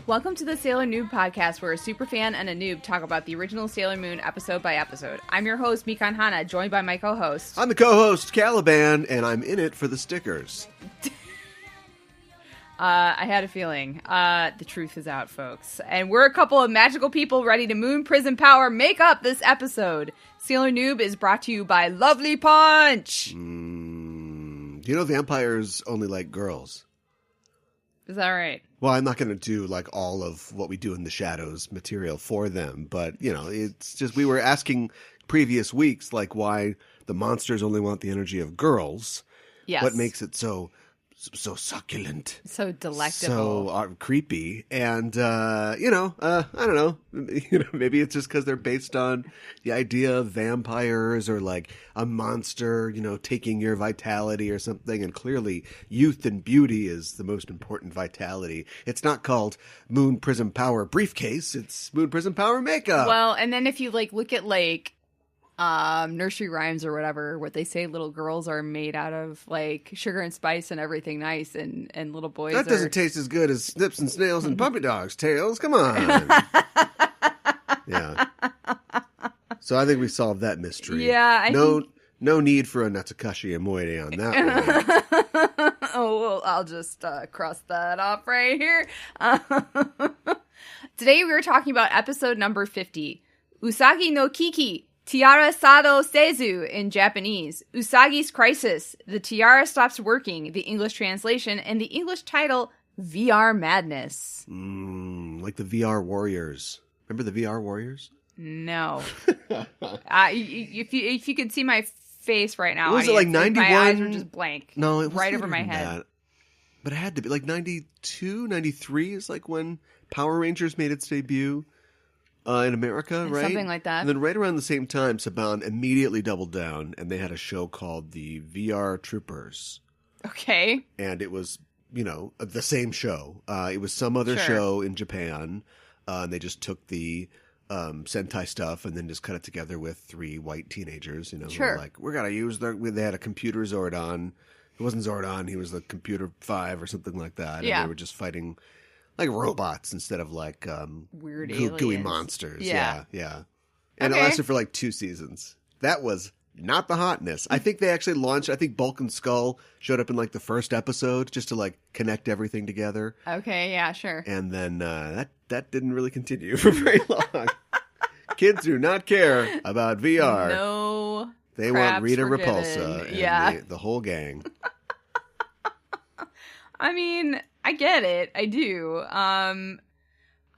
Welcome to the Sailor Noob podcast, where a superfan and a noob talk about the original Sailor Moon episode by episode. I'm your host, Mikan Hana, joined by my co-host. I'm the co-host, Caliban, and I'm in it for the stickers. I had a feeling. The truth is out, folks. And we're a couple of magical people ready to moon prison power make up this episode. Sailor Noob is brought to you by Lovely Punch! Do you know vampires only like girls? Is that right? Well, I'm not going to do like all of what we do in the shadows material for them, but you know, it's just we were asking previous weeks like why the monsters only want the energy of girls. Yes. What makes it so succulent, so delectable, so creepy, and I don't know. Maybe it's just because they're based on the idea of vampires or like a monster, taking your vitality or something. And clearly, youth and beauty is the most important vitality. It's not called Moon Prism Power Briefcase; it's Moon Prism Power Makeup. Well, and then if you look at nursery rhymes or whatever, what they say little girls are made out of like sugar and spice and everything nice, and little boys that doesn't taste as good as Snips and Snails and Puppy Dogs' tails. Come on. Yeah. So I think we solved that mystery. Yeah. No need for a Natsukashi Amoide on that one. Oh, well, I'll just cross that off right here. Today we were talking about episode number 50, Usagi no Kiki, Tiara Sado Seizu in Japanese, Usagi's Crisis, The Tiara Stops Working, the English translation, and the English title, VR Madness. Like the VR Warriors. Remember the VR Warriors? No. If you could see my face right now, was it like 91? My eyes are just blank. No, it was right over my head. That. But it had to be like 92, 93 is like when Power Rangers made its debut. In America, right? Something like that. And then right around the same time, Saban immediately doubled down, and they had a show called the VR Troopers. Okay. And it was, the same show. It was some other show in Japan, and they just took the Sentai stuff and then just cut it together with three white teenagers, who were like, we're going to use they had a computer Zordon. It wasn't Zordon, he was the Computer 5 or something like that. Yeah. And they were just fighting like robots instead of like weird gooey monsters. Yeah. And okay. It lasted for like 2 seasons. That was not the hotness. I think they actually launched, I think Bulk and Skull showed up in like the first episode just to like connect everything together. Okay, yeah, sure. And then that didn't really continue for very long. Kids do not care about VR. No. They want Rita forgiven. Repulsa and the whole gang. I mean, I get it. I do.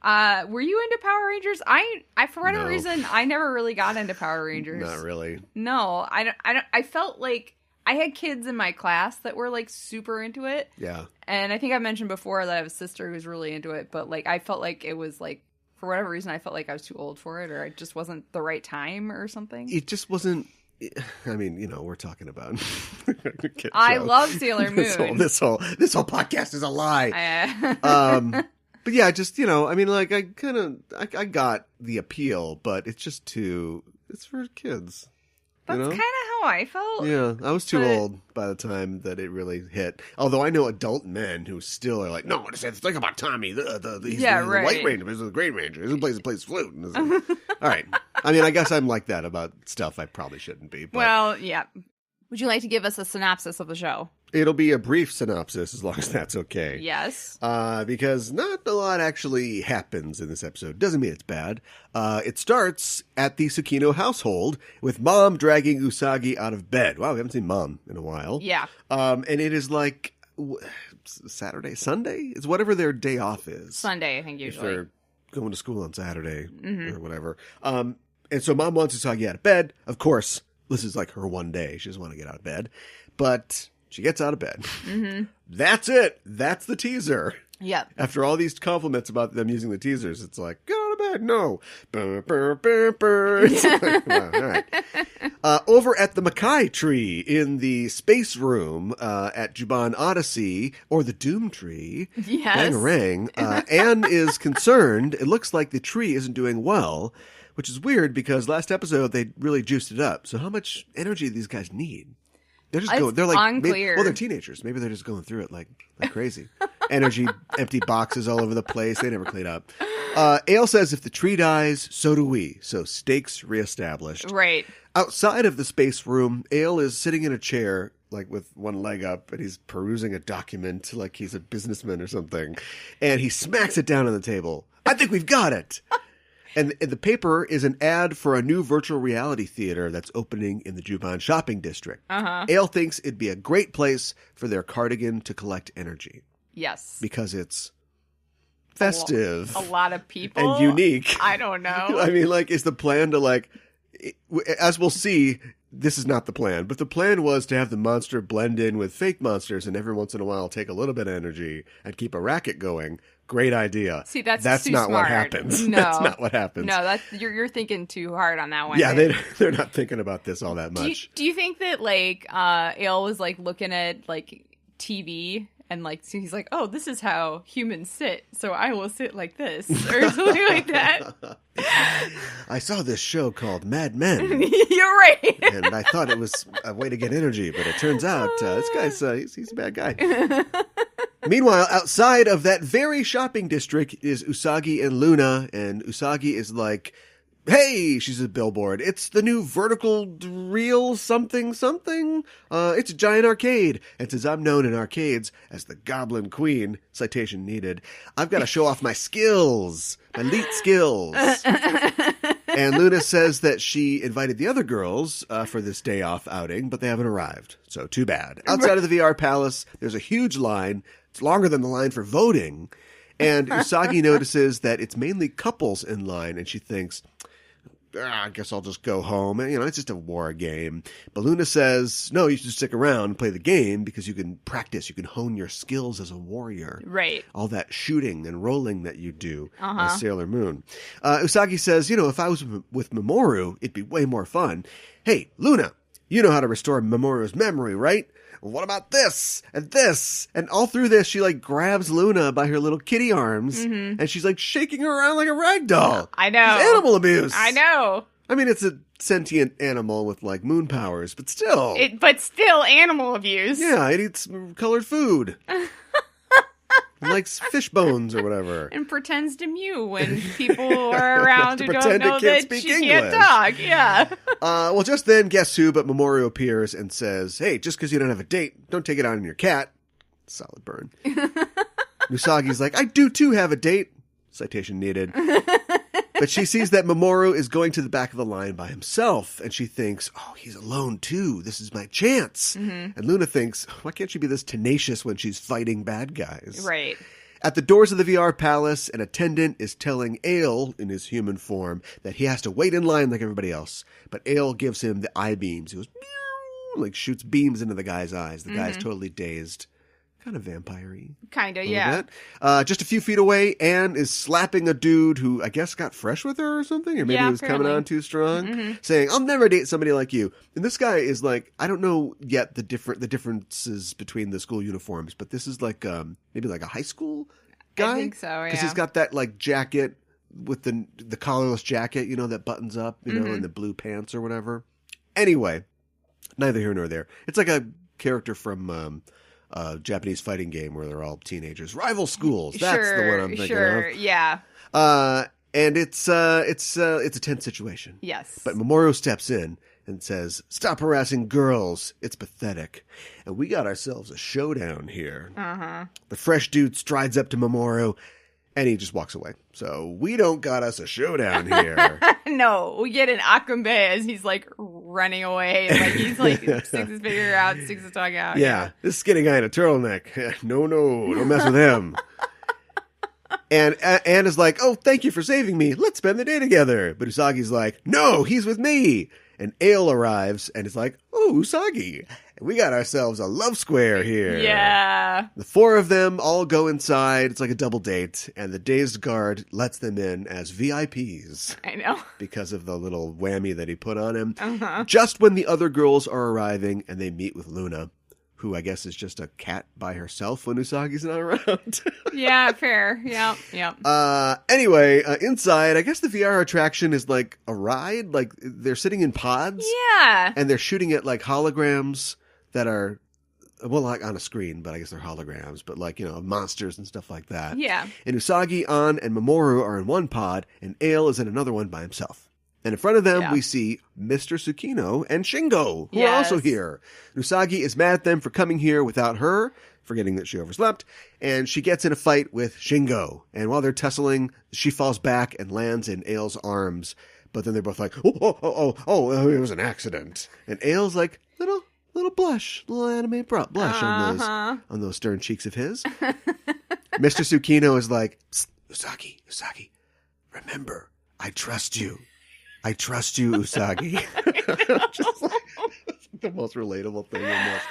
Were you into Power Rangers? I for whatever reason, I never really got into Power Rangers. Not really. No, I felt like I had kids in my class that were like super into it. Yeah. And I think I mentioned before that I have a sister who was really into it, but like I felt like it was like, for whatever reason, I felt like I was too old for it, or it just wasn't the right time or something. It just wasn't. I mean, we're talking about. I love Sailor Moon. This whole podcast is a lie. But yeah, just I mean, like I got the appeal, but it's just it's for kids. That's kind of how I felt. Yeah, I was too old by the time that it really hit. Although I know adult men who still are like, no, think about Tommy. He's the White Ranger. He's the Green Ranger. He plays flute. Like, all right. I mean, I guess I'm like that about stuff I probably shouldn't be. But well, yeah. Would you like to give us a synopsis of the show? It'll be a brief synopsis as long as that's okay. Yes. Because not a lot actually happens in this episode. Doesn't mean it's bad. It starts at the Tsukino household with Mom dragging Usagi out of bed. Wow, we haven't seen Mom in a while. Yeah. And it is like Saturday, Sunday? It's whatever their day off is. Sunday, I think, usually. If they're going to school on Saturday or whatever. And so Mom wants Usagi out of bed. Of course, this is like her one day. She doesn't want to get out of bed. But she gets out of bed. Mm-hmm. That's it. That's the teaser. Yep. After all these compliments about them using the teasers, it's like, get out of bed. No. Burr, burr, burr, burr. It's like, wow, all right. Over at the Makai tree in the space room at Juban Odyssey, or the Doom Tree, Yes. Bangarang, Anne is concerned. It looks like the tree isn't doing well, which is weird because last episode they really juiced it up. So how much energy do these guys need? They're just going. They're like, unclear. well, they're teenagers. Maybe they're just going through it like crazy. Energy, empty boxes all over the place. They never clean up. Ale says if the tree dies, so do we. So stakes reestablished. Right. Outside of the space room, Ale is sitting in a chair, like with one leg up, and he's perusing a document like he's a businessman or something. And he smacks it down on the table. I think we've got it. And the paper is an ad for a new virtual reality theater that's opening in the Juban shopping district. Ale thinks it'd be a great place for their cardigan to collect energy. Yes. Because it's festive. A lot of people. And unique. I don't know. I mean, like, is the plan to, like, as we'll see, this is not the plan, but the plan was to have the monster blend in with fake monsters and every once in a while take a little bit of energy and keep a racket going. Great idea. See, that's too not smart. what happens. No. That's not what happens. No, you're thinking too hard on that one. Yeah, they're not thinking about this all that much. Do you think that, like, Ale was, like, looking at, like, TV and, like, so he's like, oh, this is how humans sit, so I will sit like this, or something like that. I saw this show called Mad Men. You're right. And I thought it was a way to get energy, but it turns out this guy's he's a bad guy. Meanwhile, outside of that very shopping district is Usagi and Luna, and Usagi is like, hey, she's a billboard. It's the new vertical reel something. It's a giant arcade. And since I'm known in arcades as the Goblin Queen, citation needed, I've got to show off my skills, my elite skills. And Luna says that she invited the other girls for this day off outing, but they haven't arrived. So too bad. Outside of the VR Palace, there's a huge line. It's longer than the line for voting. And Usagi notices that it's mainly couples in line, and she thinks, I guess I'll just go home. And, it's just a war game. But Luna says, no, you should stick around and play the game because you can practice. You can hone your skills as a warrior. Right. All that shooting and rolling that you do as Sailor Moon. Usagi says, if I was with Mamoru, it'd be way more fun. Hey, Luna, you know how to restore Mamoru's memory, right? What about this and this? And all through this, she like grabs Luna by her little kitty arms and she's like shaking her around like a rag doll. I know. It's animal abuse. I know. I mean, it's a sentient animal with like moon powers, but still. But still animal abuse. Yeah, it eats colored food. It likes fish bones or whatever. And pretends to mew when people are around who don't pretend it know can't that speak she can't English. talk. Yeah. Well, just then, guess who but Mamoru appears and says, hey, just because you don't have a date, don't take it out on your cat. Solid burn. Usagi's like, I do too have a date. Citation needed. But she sees that Mamoru is going to the back of the line by himself, and she thinks, oh, he's alone too. This is my chance. And Luna thinks, why can't she be this tenacious when she's fighting bad guys? Right. At the doors of the VR Palace, an attendant is telling Ale, in his human form, that he has to wait in line like everybody else. But Ale gives him the eye beams. He goes, meow, like shoots beams into the guy's eyes. The guy's totally dazed. Kind of vampire-y. Kind of, yeah. Just a few feet away, Anne is slapping a dude who I guess got fresh with her or something, or maybe he was coming on too strong, saying, I'll never date somebody like you. And this guy is like, I don't know yet the differences between the school uniforms, but this is like maybe like a high school guy. I think so, yeah. Because he's got that like jacket with the collarless jacket, that buttons up, and the blue pants or whatever. Anyway, neither here nor there. It's like a character from Japanese fighting game where they're all teenagers. Rival schools. That's the one I'm thinking of. Yeah. And it's a tense situation. Yes. But Mamoru steps in and says, stop harassing girls. It's pathetic. And we got ourselves a showdown here. The fresh dude strides up to Mamoru and he just walks away. So we don't got us a showdown here. No, we get an Akame as he's like running away. Like he's like sticks his finger out, sticks his tongue out. Yeah, this skinny guy in a turtleneck. No, don't mess with him. And Anne is like, oh, thank you for saving me. Let's spend the day together. But Usagi's like, no, he's with me. And Ale arrives and is like, oh, Usagi. We got ourselves a love square here. Yeah. The four of them all go inside. It's like a double date, and the dazed guard lets them in as VIPs. I know. Because of the little whammy that he put on him. Uh-huh. Just when the other girls are arriving, and they meet with Luna, who I guess is just a cat by herself when Usagi's not around. Yeah, fair. Yep. Anyway, inside, I guess the VR attraction is like a ride. Like, they're sitting in pods. Yeah. And they're shooting at, like, holograms that are, well, like on a screen, but I guess they're holograms, but like, monsters and stuff like that. Yeah. And Usagi, An, and Mamoru are in one pod, and Ale is in another one by himself. And in front of them, we see Mr. Tsukino and Shingo, who are also here. Usagi is mad at them for coming here without her, forgetting that she overslept, and she gets in a fight with Shingo. And while they're tussling, she falls back and lands in Ale's arms. But then they're both like, oh, it was an accident. And Ale's like, little blush, little anime blush on those stern cheeks of his. Mr. Tsukino is like, Usagi, remember, I trust you. I trust you, Usagi. Just like, the most relatable thing in this.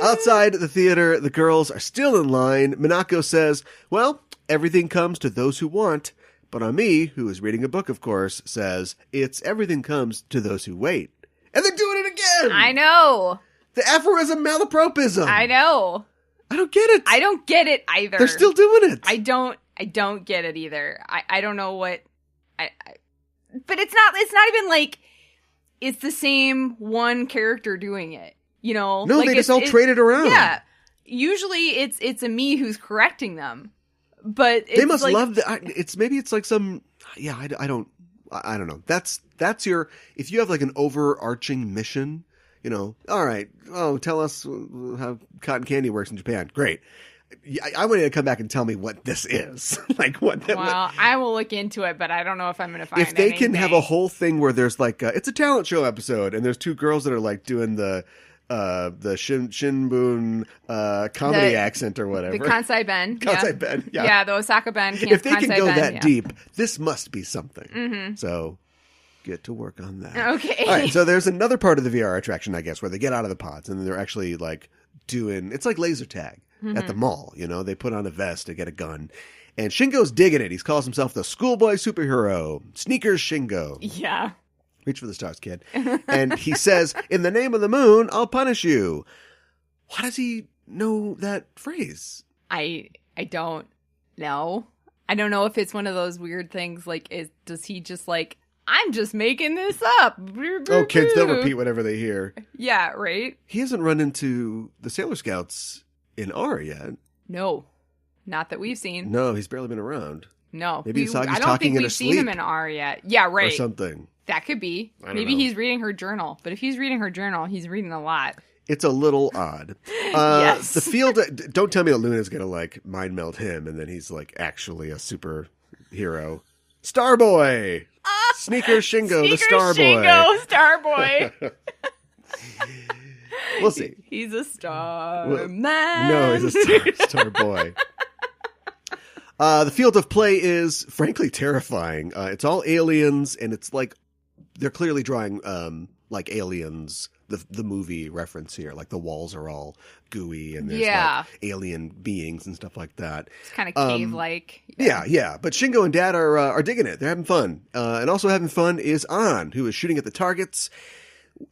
Outside the theater, the girls are still in line. Minako says, well, everything comes to those who want. But Ami, who is reading a book, of course, says, it's everything comes to those who wait. And they're doing it again! I know. The Aphorism Malapropism! I know. I don't get it. I don't get it either. They're still doing it. I don't get it either. I don't know what... But it's not even like it's the same one character doing it, No, like they just all traded around. Yeah. Usually it's a me who's correcting them. But it's they must like, love maybe it's like some I don't know. That's your, if you have like an overarching mission, all right, tell us how cotton candy works in Japan. Great. I want you to come back and tell me what this is. I will look into it, but I don't know if I'm going to find if they anything. can have a whole thing where there's like it's a talent show episode, and there's two girls that are like doing the Shinbun comedy accent or whatever. The Kansai Ben. Kansai Ben, yeah. Yeah, the Osaka Ben. If they can go Ben, that deep, this must be something. Mm-hmm. So get to work on that. Okay. All right, so there's another part of the VR attraction, I guess, where they get out of the pods, and they're actually like doing, it's like laser tag. Mm-hmm. At the mall, they put on a vest to get a gun. And Shingo's digging it. He calls himself the schoolboy superhero. Sneakers Shingo. Yeah. Reach for the stars, kid. And he says, in the name of the moon, I'll punish you. Why does he know that phrase? I don't know. I don't know if it's one of those weird things, like, does he just like, I'm just making this up. Oh, kids, they'll repeat whatever they hear. Yeah, right? He hasn't run into the Sailor Scouts in R yet. No, not that we've seen. No, he's barely been around. No. Maybe Usagi's talking in his sleep. I don't think we've seen him in R yet. Yeah, right. Or something. That could be. Maybe he's reading her journal. But if he's reading her journal, he's reading a lot. It's a little odd. Yes. The field, don't tell me that Luna's going to like mind meld him and then he's like actually a superhero. Starboy! Sneakers Shingo, the Starboy. Starboy. We'll see. He's a star man. No, he's a star boy. The field of play is frankly terrifying. It's all aliens, and it's like they're clearly drawing like Aliens, the movie reference here. Like the walls are all gooey, and there's like alien beings and stuff like that. It's kind of cave-like. Yeah. But Shingo and Dad are digging it. They're having fun. And also having fun is An, who is shooting at the targets.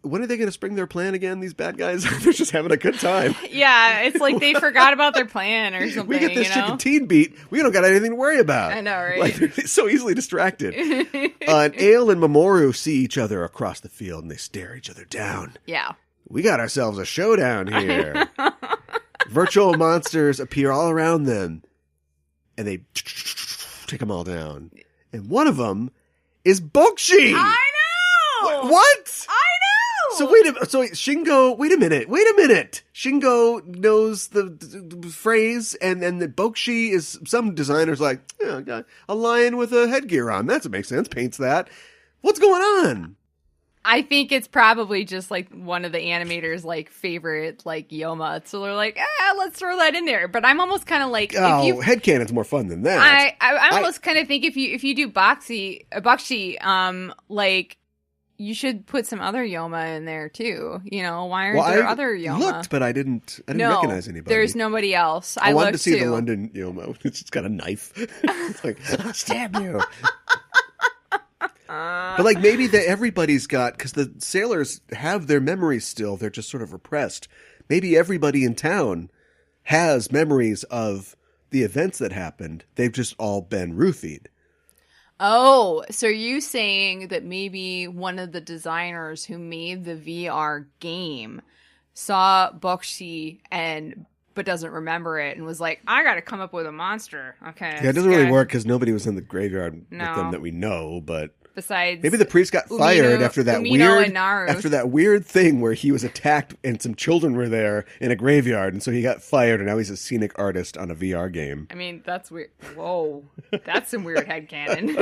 When are they going to spring their plan again, these bad guys? They're just having a good time. Yeah, it's like they forgot about their plan or something. We get this chicken teen beat. We don't got anything to worry about. I know, right? Like, they're so easily distracted. And Ale and Mamoru see each other across the field, and they stare each other down. Yeah. We got ourselves a showdown here. Virtual monsters appear all around them, and they take them all down. And one of them is Boxy. I know! What? I know! So Shingo, wait a minute. Shingo knows the phrase, and then the Boxy is, some designer's like, yeah, a lion with a headgear on. That makes sense. Paints that. What's going on? I think it's probably just like one of the animators' like favorite like Yoma. So they're like, let's throw that in there. But I'm almost kind of like, headcanon's more fun than that. I almost kind of think if you do Boxy, like, You should put some other Yoma in there too. You know, why aren't there other Yoma? I looked, but I didn't recognize anybody. There's nobody else. I wanted to see the London Yoma. It's just got a knife. It's like, I'll stab you. But like maybe everybody's got, because the sailors have their memories still. They're just sort of repressed. Maybe everybody in town has memories of the events that happened. They've just all been roofied. Oh, so are you saying that maybe one of the designers who made the VR game saw Boxy but doesn't remember it and was like, I gotta come up with a monster. Okay. Yeah, it doesn't really work because nobody was in the graveyard with them that we know, but besides maybe the priest got fired after that weird thing where he was attacked and some children were there in a graveyard, and so he got fired, and now he's a scenic artist on a VR game. I mean, that's weird. Whoa. That's some weird headcanon.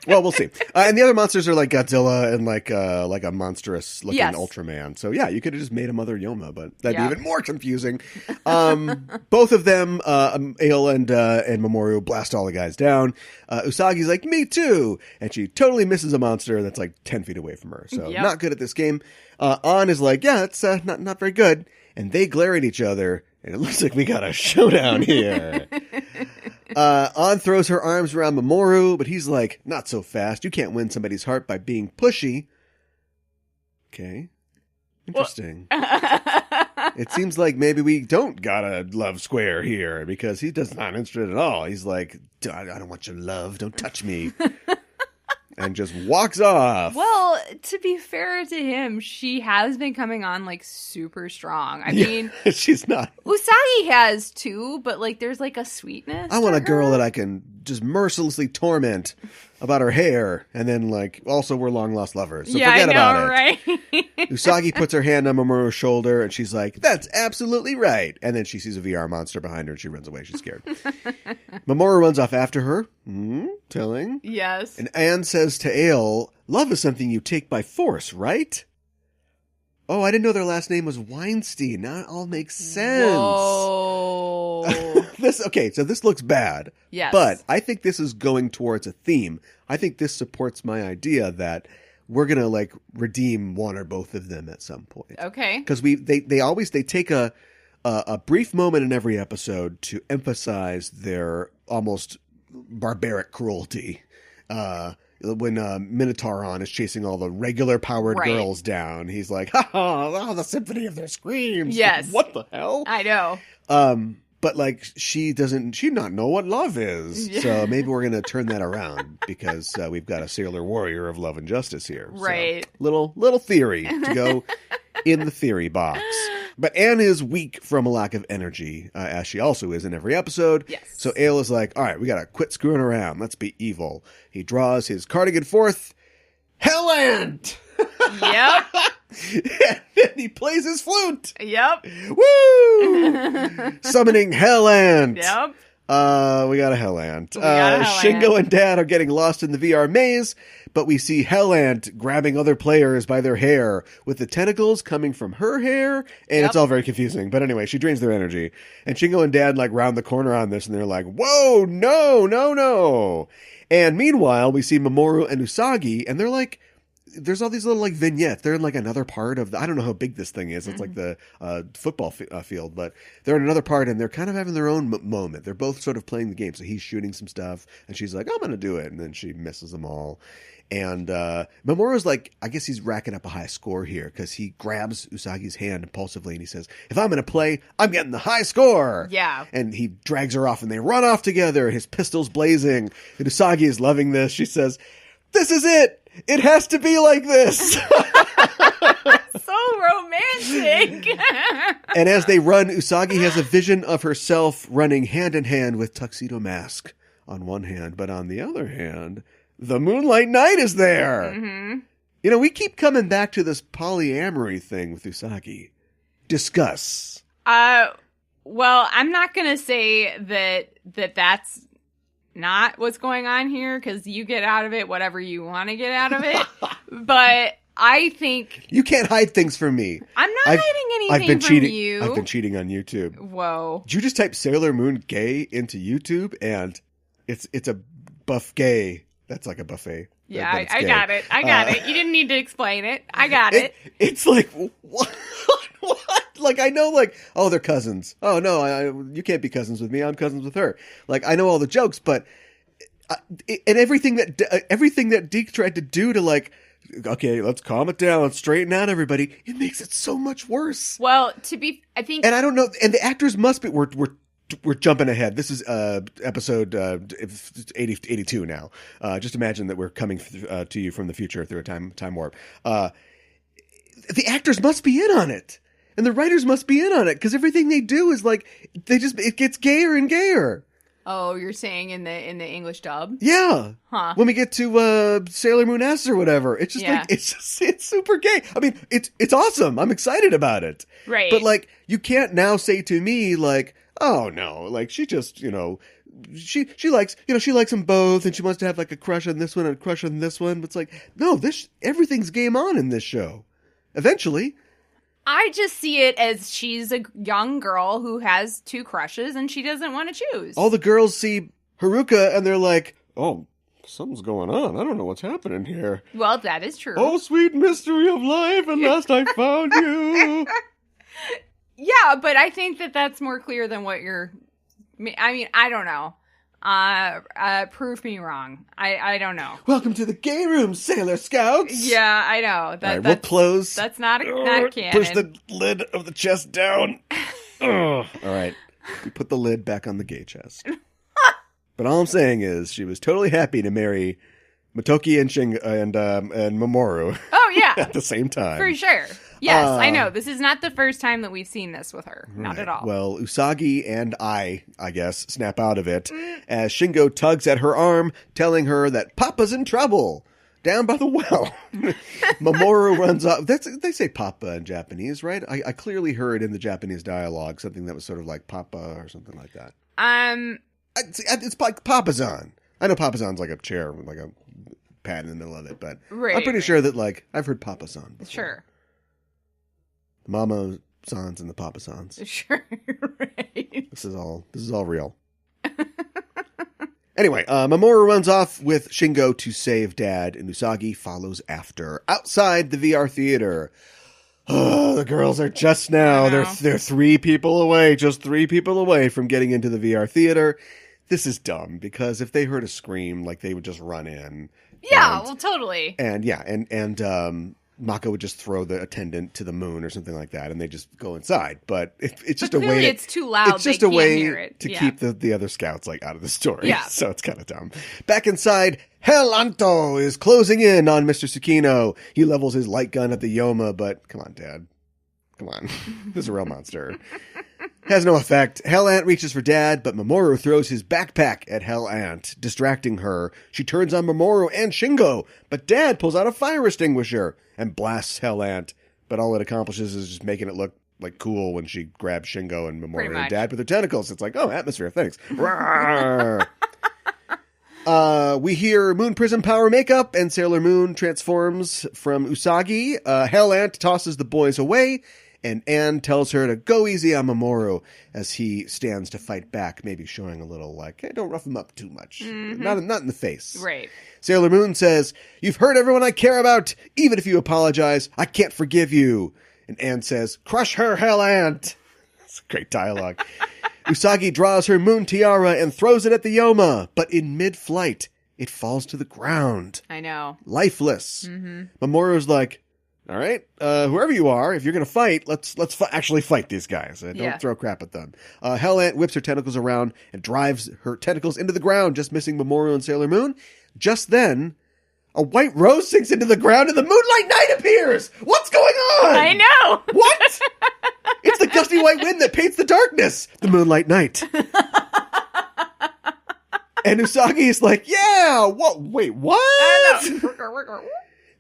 Well, we'll see. And the other monsters are like Godzilla and like a monstrous looking Ultraman. So yeah, you could have just made a Mother Yoma, but that'd be even more confusing. Both of them, Ale and Mamoru, blast all the guys down. Usagi's like, me too, and she totally misses a monster that's like 10 feet away from her. So not good at this game. An is like, yeah, it's not very good, and they glare at each other, and it looks like we got a showdown here. An throws her arms around Mamoru, but he's like, not so fast. You can't win somebody's heart by being pushy. Okay. Interesting. It seems like maybe we don't got a love square here, because he does not interested at all. He's like, I don't want your love. Don't touch me. And just walks off. Well, to be fair to him, she has been coming on like super strong. I mean, she's not. Usagi has too, but like there's like a sweetness. I want a girl that I can just mercilessly torment about her hair, and then like also we're long lost lovers. So forget about it. Right? Usagi puts her hand on Mamoru's shoulder, and she's like, "That's absolutely right." And then she sees a VR monster behind her, and she runs away. She's scared. Mamoru runs off after her, telling. Yes. And Anne says to Ale, "Love is something you take by force, right?" Oh, I didn't know their last name was Weinstein. Now it all makes sense. Whoa. So this looks bad. Yes. But I think this is going towards a theme. I think this supports my idea that we're going to like redeem one or both of them at some point. Okay. Because they take a brief moment in every episode to emphasize their almost barbaric cruelty. When Minotauron is chasing all the regular powered girls down, he's like, ha ha, the symphony of their screams. Yes. Like, what the hell? I know. But like she not know what love is. Yeah. So maybe we're going to turn that around because we've got a sailor warrior of love and justice here. Right. So, little theory to go in the theory box. But Anne is weak from a lack of energy, as she also is in every episode. Yes. So Ale is like, all right, we got to quit screwing around. Let's be evil. He draws his cardigan forth. Helland! Yep. And then he plays his flute. Yep. Woo! Summoning Helland. Yep. We got a Helland. Shingo and Dad are getting lost in the VR maze, but we see Helland grabbing other players by their hair with the tentacles coming from her hair, and it's all very confusing. But anyway, she drains their energy. And Shingo and Dad like round the corner on this, and they're like, whoa, no. And meanwhile, we see Mamoru and Usagi, and they're like, there's all these little like vignettes. They're in like another part of I don't know how big this thing is. It's like the football field, but they're in another part and they're kind of having their own moment. They're both sort of playing the game. So he's shooting some stuff and she's like, I'm going to do it. And then she misses them all. And Mamoru's like, I guess he's racking up a high score here because he grabs Usagi's hand impulsively and he says, if I'm going to play, I'm getting the high score. Yeah. And he drags her off and they run off together. His pistol's blazing. And Usagi is loving this. She says, this is it. It has to be like this. So romantic. And as they run, Usagi has a vision of herself running hand in hand with Tuxedo Mask on one hand, but on the other hand, the Moonlight Knight is there. Mm-hmm. You know, we keep coming back to this polyamory thing with Usagi. Discuss. Well, I'm not going to say that's not what's going on here, because you get out of it whatever you want to get out of it. But I think you can't hide things from me. I'm not hiding anything from you. I've been cheating on YouTube. Whoa! Did you just type Sailor Moon gay into YouTube and it's a buff gay That's like a buffet. Yeah, I got it. I got it. You didn't need to explain it. I got it. It's like, what? What? Like, I know, like, oh, they're cousins. Oh, no, you can't be cousins with me. I'm cousins with her. Like, I know all the jokes, but... and everything that Deke tried to do to, like, okay, let's calm it down, let's straighten out everybody, it makes it so much worse. Well, I think... And I don't know, and the actors must be... We're jumping ahead. This is episode 82 now. Just imagine that we're coming to you from the future through a time warp. The actors must be in on it, and the writers must be in on it, because everything they do is like it gets gayer and gayer. Oh, you're saying in the English dub? Yeah. Huh. When we get to Sailor Moon S or whatever, it's just like it's super gay. I mean, it's awesome. I'm excited about it. Right. But like, you can't now say to me like, oh no, like she just, she likes, she likes them both, and she wants to have like a crush on this one and a crush on this one. But it's like, no, everything's game on in this show. Eventually. I just see it as she's a young girl who has two crushes and she doesn't want to choose. All the girls see Haruka and they're like, oh, something's going on. I don't know what's happening here. Well, that is true. Oh, sweet mystery of life, at last I found you. Yeah, but I think that's more clear than what you're... I mean, I don't know. Prove me wrong. I don't know. Welcome to the gay room, Sailor Scouts. Yeah, I know. All right, we'll close. That's not canon. Push the lid of the chest down. All right. We put the lid back on the gay chest. But all I'm saying is she was totally happy to marry Motoki and and Mamoru. Oh, yeah. At the same time. For sure. Yes, I know. This is not the first time that we've seen this with her. Not right. at all. Well, Usagi and I guess, snap out of it as Shingo tugs at her arm, telling her that Papa's in trouble down by the well. Mamoru runs off. They say Papa in Japanese, right? I clearly heard in the Japanese dialogue something that was sort of like Papa or something like that. It's like Papazan. I know Papazan's like a chair with like a pad in the middle of it, but I'm pretty sure that like I've heard Papazan before. Sure. Mama Sans and the Papa Sans. Sure, right. This is all real. Anyway, Mamoru runs off with Shingo to save Dad, and Usagi follows after. Outside the VR theater. Oh, the girls are just now. They're 3 people away, just 3 people away from getting into the VR theater. This is dumb, because if they heard a scream, like, they would just run in. Yeah, well, totally. And Mako would just throw the attendant to the moon or something like that, and they just go inside. But it's just a way. It's too loud. It's just a way to keep the other scouts like out of the story. Yeah. So it's kind of dumb. Back inside, Hell Anto is closing in on Mr. Tsukino. He levels his light gun at the Yoma, but come on, Dad. Come on. This is a real monster. Has no effect. Hell Ant reaches for Dad, but Mamoru throws his backpack at Hell Ant, distracting her. She turns on Mamoru and Shingo, but Dad pulls out a fire extinguisher and blasts Hell Ant. But all it accomplishes is just making it look like cool when she grabs Shingo and Mamoru and Dad with their tentacles. It's like, oh, atmosphere, thanks. We hear Moon Prism power makeup, and Sailor Moon transforms from Usagi. Hell Ant tosses the boys away, and Anne tells her to go easy on Mamoru as he stands to fight back, maybe showing a little like, hey, don't rough him up too much. Mm-hmm. Not in the face. Right. Sailor Moon says, you've hurt everyone I care about. Even if you apologize, I can't forgive you. And Anne says, crush her, Hell Ant. That's great dialogue. Usagi draws her moon tiara and throws it at the Yoma, but in mid-flight, it falls to the ground. I know. Lifeless. Mm-hmm. Mamoru's like, all right, whoever you are, if you're going to fight, let's actually fight these guys. Don't throw crap at them. Hell Ant whips her tentacles around and drives her tentacles into the ground, just missing Mamoru and Sailor Moon. Just then, a white rose sinks into the ground and the Moonlight Knight appears! What's going on? I know! What? It's the gusty white wind that paints the darkness! The Moonlight Knight. And Usagi is like, yeah! What? Wait, what?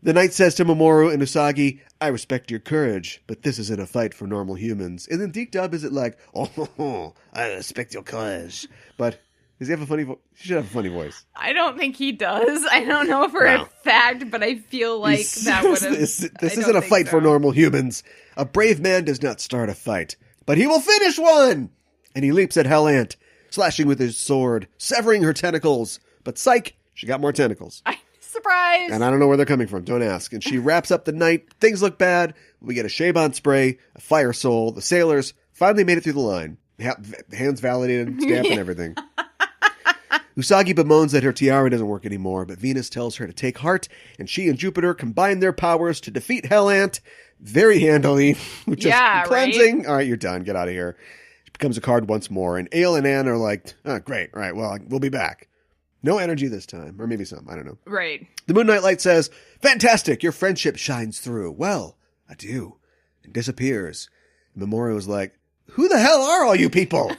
The knight says to Mamoru and Usagi, I respect your courage, but this isn't a fight for normal humans. And then Deke Dub is it like, oh, I respect your courage. But does he have a funny voice? He should have a funny voice. I don't think he does. I don't know for a fact, but I feel like that would have... This isn't a fight for normal humans. A brave man does not start a fight, but he will finish one! And he leaps at Hell Ant, slashing with his sword, severing her tentacles. But psych, She got more tentacles. Surprise! And I don't know where they're coming from. Don't ask. And she wraps up the night. Things look bad. We get a Shaban spray, a fire soul. The sailors finally made it through the line. Hands validated, stamp and everything. Usagi bemoans that her tiara doesn't work anymore, but Venus tells her to take heart, and she and Jupiter combine their powers to defeat Hell Ant very handily, which is cleansing. Right? All right, you're done. Get out of here. She becomes a card once more, and Ale and Anne are like, oh, great. All right, well, we'll be back. No energy this time, or maybe some. I don't know. Right. The Moon Knight Light says, fantastic, your friendship shines through. Well, adieu, and disappears. And Mamoru is like, who the hell are all you people?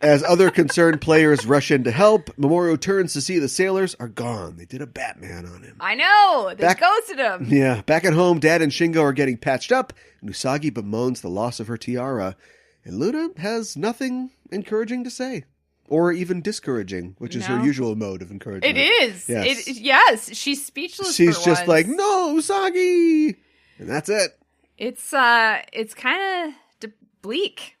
As other concerned players rush in to help, Mamoru turns to see the sailors are gone. They did a Batman on him. I know! They ghosted him! Yeah. Back at home, Dad and Shingo are getting patched up, and Usagi bemoans the loss of her tiara. And Luna has nothing encouraging to say. Or even discouraging, which is her usual mode of encouragement. It is! Yes, she's speechless. She's just like, no, Usagi! And that's it. It's kind of bleak.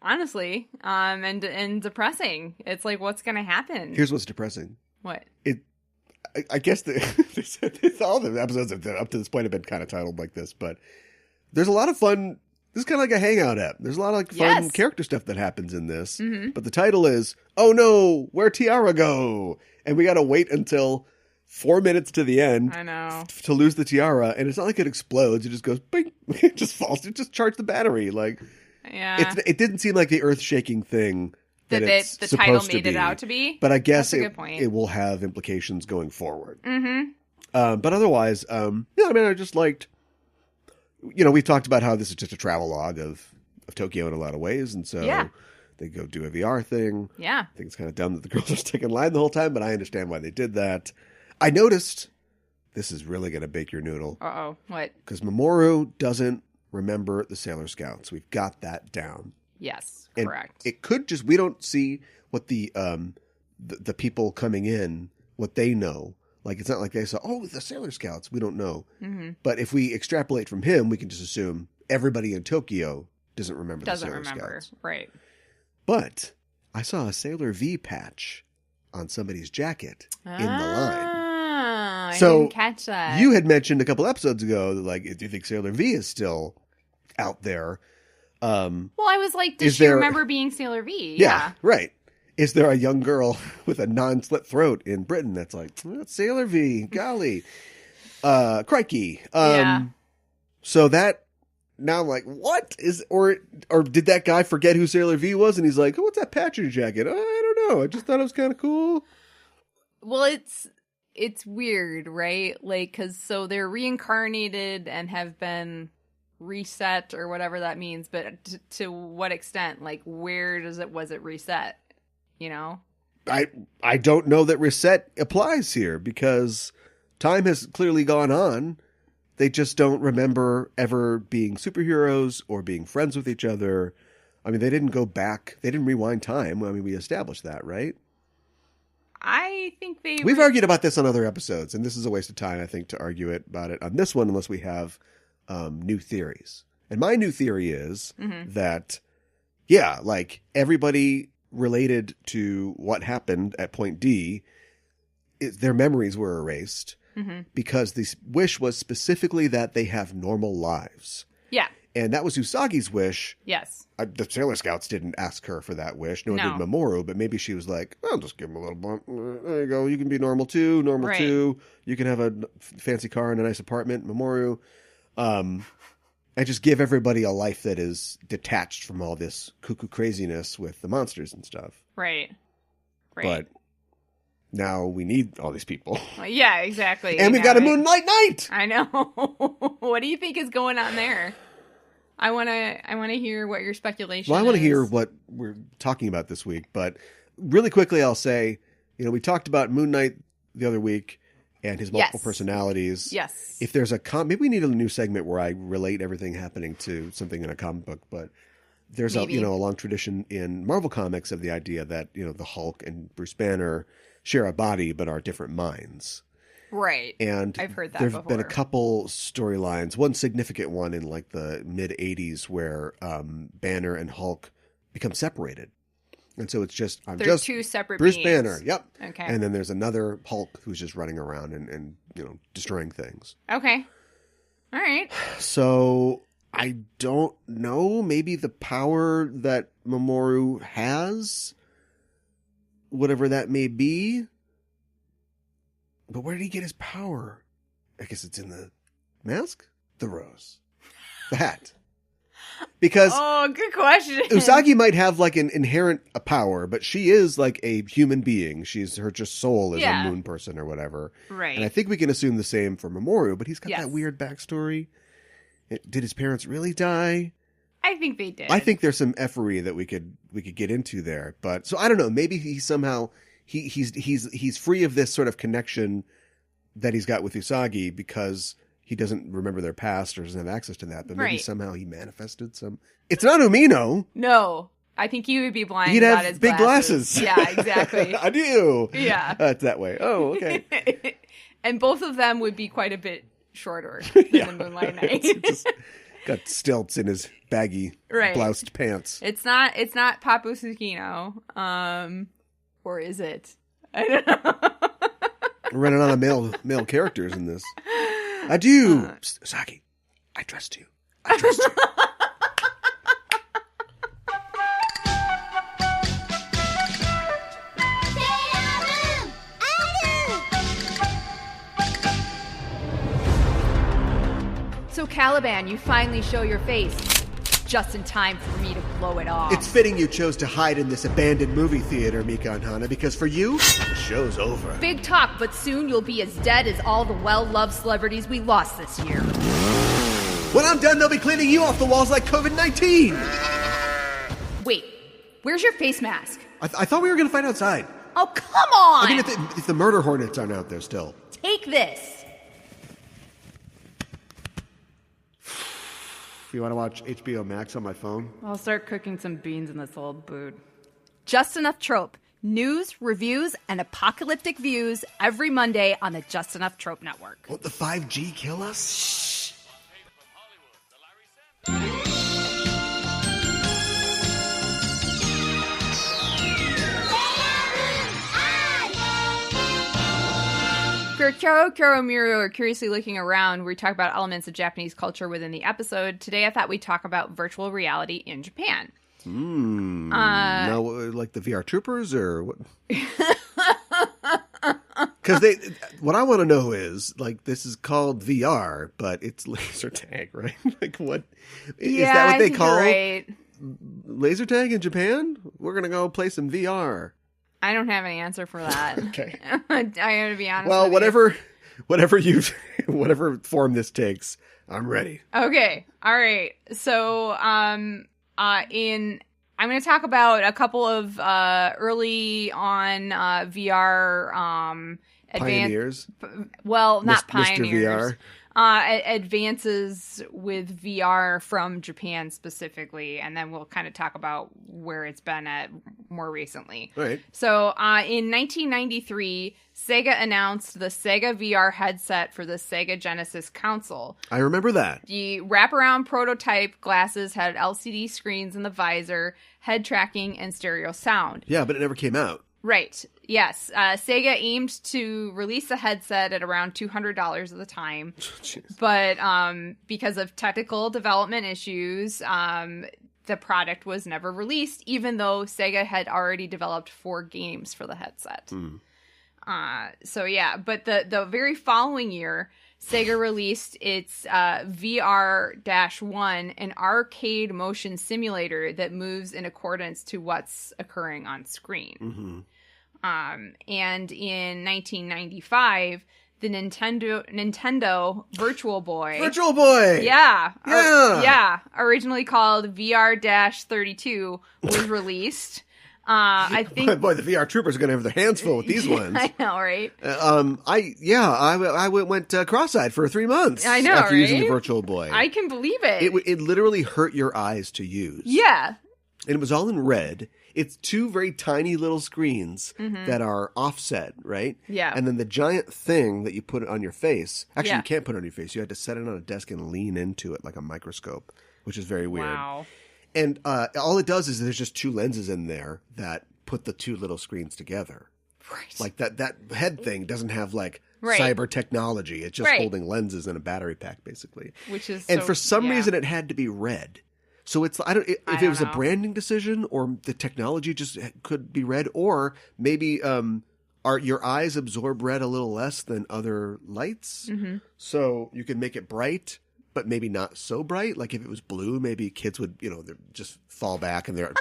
Honestly, and depressing. It's like, what's going to happen? Here's what's depressing. What? I guess all the episodes up to this point have been kind of titled like this, but there's a lot of fun. This is kind of like a hangout app. There's a lot of fun character stuff that happens in this, but the title is, oh no, where'd Tiara go? And we got to wait until 4 minutes to the end. I know. To lose the tiara, and it's not like it explodes. It just goes, bing, it just falls. It just charged the battery. Like, yeah, it didn't seem like the earth-shaking thing that it's the supposed title to made be. it out to be. But I guess it will have implications going forward. Mm-hmm. But otherwise, I mean, I just liked, we've talked about how this is just a travelogue of Tokyo in a lot of ways, and so they go do a VR thing. Yeah. I think it's kind of dumb that the girls are sticking in line the whole time, but I understand why they did that. I noticed, this is really going to bake your noodle. Uh-oh, what? Because Mamoru doesn't remember the Sailor Scouts. We've got that down. Yes, and correct. It could just, we don't see what the people coming in, what they know. Like, it's not like they say, oh, the Sailor Scouts. We don't know. Mm-hmm. But if we extrapolate from him, we can just assume everybody in Tokyo doesn't remember the Sailor Scouts. Right. But I saw a Sailor V patch on somebody's jacket in the line. I didn't catch that. You had mentioned a couple episodes ago that, like, do you think Sailor V is still out there? Well, I was like, does she remember being Sailor V? Yeah, right. Is there a young girl with a non-slit throat in Britain that's like, that's Sailor V, golly, crikey. So that, now I'm like, what is, or did that guy forget who Sailor V was? And he's like, oh, what's that patch on your jacket? Oh, I don't know. I just thought it was kind of cool. Well, it's weird, right? Like, because so they're reincarnated and have been reset or whatever that means, but to what extent? Like, where was it reset? I don't know that reset applies here because time has clearly gone on. They just don't remember ever being superheroes or being friends with each other. I mean, they didn't go back. They didn't rewind time. I mean, we established that, right? I think we've argued about this on other episodes, and this is a waste of time, I think, to argue about it on this one unless we have new theories. And my new theory is that, like everybody related to what happened at point D, their memories were erased because the wish was specifically that they have normal lives. Yeah. And that was Usagi's wish. Yes. The Sailor Scouts didn't ask her for that wish, nor did Mamoru, but maybe she was like, I'll just give him a little bump. There you go. You can be normal too. You can have a fancy car and a nice apartment, Mamoru. And just give everybody a life that is detached from all this cuckoo craziness with the monsters and stuff. Right. But now we need all these people. Yeah, exactly. And we've got a Moonlight Night. I know. What do you think is going on there? I want to hear what your speculation is. Well, I want to hear what we're talking about this week, but really quickly I'll say, we talked about Moon Knight the other week and his multiple personalities. Yes. If there's maybe we need a new segment where I relate everything happening to something in a comic book, but there's a long tradition in Marvel Comics of the idea that, the Hulk and Bruce Banner share a body but are different minds. Right. And I've heard that there've before. been a couple storylines, one significant one in like the mid 80s where Banner and Hulk become separated. And so it's just, I'm They're just two separate Bruce beings. Banner. Yep. Okay. And then there's another Hulk who's just running around and destroying things. Okay. All right. So I don't know. Maybe the power that Mamoru has, whatever that may be. But where did he get his power? I guess it's in the mask? The rose. The hat. Because good question. Usagi might have like an inherent power, but she is like a human being. Her just soul is a moon person or whatever. Right. And I think we can assume the same for Mamoru, but he's got Yes. that weird backstory. Did his parents really die? I think they did. I think there's some effery that we could get into there. But so I don't know. Maybe he somehow he's free of this sort of connection that he's got with Usagi because he doesn't remember their past or doesn't have access to that, but maybe somehow he manifested some. It's not Umino. No, I think he would be blind. He'd without have his big glasses. Yeah, exactly. I do. Yeah, it's that way. Oh, okay. And both of them would be quite a bit shorter than the Moonlight Knight. Just got stilts in his baggy bloused pants. It's not Papu Tsukino, or is it? I don't know. We're running out of male characters in this. I do. Usagi, I trust you. I trust you. So Caliban, you finally show your face. Just in time for me to blow it off. It's fitting you chose to hide in this abandoned movie theater, Mika and Hana, because for you, the show's over. Big talk, but soon you'll be as dead as all the well-loved celebrities we lost this year. When I'm done, they'll be cleaning you off the walls like COVID-19. Wait, where's your face mask? I thought we were going to fight outside. Oh, come on! I mean, if the murder hornets aren't out there still. Take this. If you want to watch HBO Max on my phone. I'll start cooking some beans in this old boot. Just Enough Trope. News, reviews, and apocalyptic views every Monday on the Just Enough Trope Network. Won't the 5G kill us? Shh. For Kyo Miru, or Curiously Looking Around, we talk about elements of Japanese culture within the episode. Today I thought we'd talk about virtual reality in Japan. Now, like the VR troopers or what? Because what I want to know is, like, this is called VR, but it's laser tag, right? Like, what? Is that what they call laser tag in Japan? We're going to go play some VR. I don't have an answer for that. Okay. I gotta be honest. Well, with whatever form this takes, I'm ready. Okay. All right. So, I'm going to talk about a couple of early on VR pioneers. Well, not Mr. pioneers. VR. Advances with VR from Japan specifically, and then we'll kind of talk about where it's been at more recently. Right. So in 1993, Sega announced the Sega VR headset for the Sega Genesis console. I remember that. The wraparound prototype glasses had LCD screens in the visor, head tracking, and stereo sound. Yeah, but it never came out. Right. Yes. Sega aimed to release a headset at around $200 at the time. Jeez. But because of technical development issues, the product was never released, even though Sega had already developed 4 games for the headset. So yeah, but the very following year, Sega released its VR-1, an arcade motion simulator that moves in accordance to what's occurring on screen. Mm-hmm. And in 1995, the Nintendo Virtual Boy. Virtual Boy! Yeah. Yeah! Originally called VR-32 was released. I think. Boy, the VR troopers are going to have their hands full with these ones. I know, right? I went cross-eyed for 3 months. I know, after right? using the Virtual Boy. I can believe it. It literally hurt your eyes to use. Yeah. And it was all in red. It's 2 very tiny little screens that are offset, right? Yeah. And then the giant thing that you put on your face. Actually, Yeah. you can't put it on your face. You had to set it on a desk and lean into it like a microscope, which is very weird. Wow. And all it does is there's just 2 lenses in there that put the two little screens together. Right. Like that head thing doesn't have like Right. cyber technology. It's just Right. holding lenses and a battery pack, basically. Which is and so- for some yeah. reason, it had to be red. So it's if it don't was know. a branding decision, or the technology just could be red, or maybe your eyes absorb red a little less than other lights, so you can make it bright, but maybe not so bright. Like if it was blue, maybe kids would they'd just fall back and their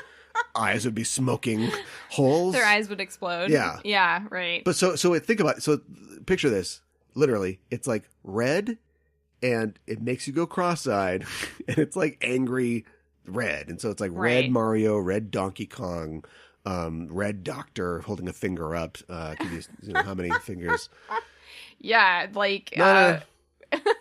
eyes would be smoking holes. Their eyes would explode. Yeah. Yeah, right. But so think about it. So picture this. Literally, it's like red, and it makes you go cross-eyed, and it's like angry red. And so it's like Right. red Mario, red Donkey Kong, red Doctor holding a finger up. Can you know how many fingers? Yeah, like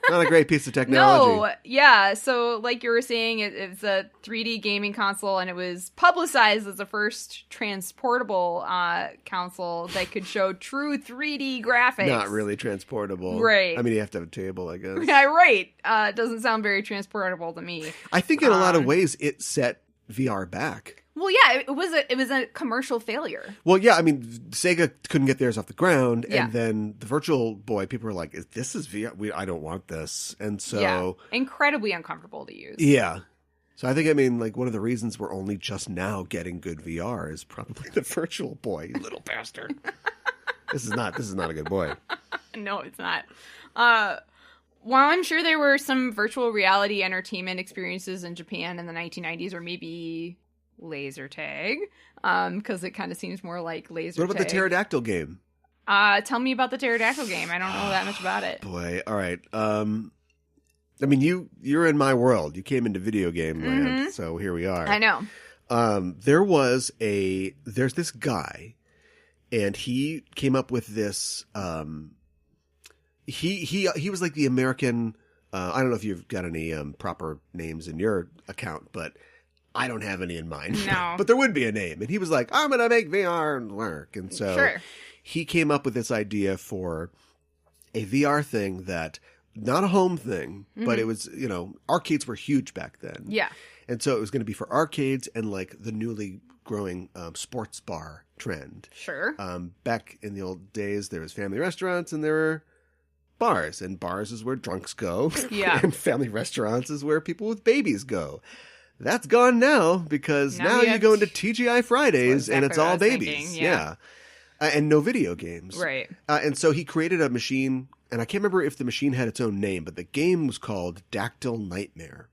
Not a great piece of technology. no, yeah. So, like you were saying, it's a 3D gaming console, and it was publicized as the first transportable console that could show true 3D graphics. Not really transportable. Right. I mean, you have to have a table, I guess. Yeah, right. It doesn't sound very transportable to me. I think in a lot of ways it set VR back. Well, yeah, it was a commercial failure. Well, yeah, I mean, Sega couldn't get theirs off the ground, Yeah. and then the Virtual Boy, people were like, "This is VR. I don't want this," and so Yeah, incredibly uncomfortable to use. yeah. So I think, I mean, like one of the reasons we're only just now getting good VR is probably the Virtual Boy, you little bastard. This is not a good boy. No, it's not. While I'm sure there were some virtual reality entertainment experiences in Japan in the 1990s, or maybe laser tag, because it kind of seems more like laser What about tag. the pterodactyl game? Tell me about the pterodactyl game. I don't know that much about it. Boy, all right. I mean, you're in my world. You came into video game land, so here we are. I know. There's this guy, and he came up with this. He was like the American. I don't know if you've got any proper names in your account, but I don't have any in mind. No. But there would be a name, and he was like, "I'm gonna make VR work," and so Sure. he came up with this idea for a VR thing that. Not a home thing, but it was, arcades were huge back then. Yeah. And so it was going to be for arcades and like the newly growing sports bar trend. Sure. Back in the old days, there was family restaurants and there were bars. And bars is where drunks go. Yeah. And family restaurants is where people with babies go. That's gone now because now we you have go into TGI Fridays and exactly it's what I all was babies. thinking, yeah. And no video games. Right. And so he created a machine, and I can't remember if the machine had its own name, but the game was called Dactyl Nightmare.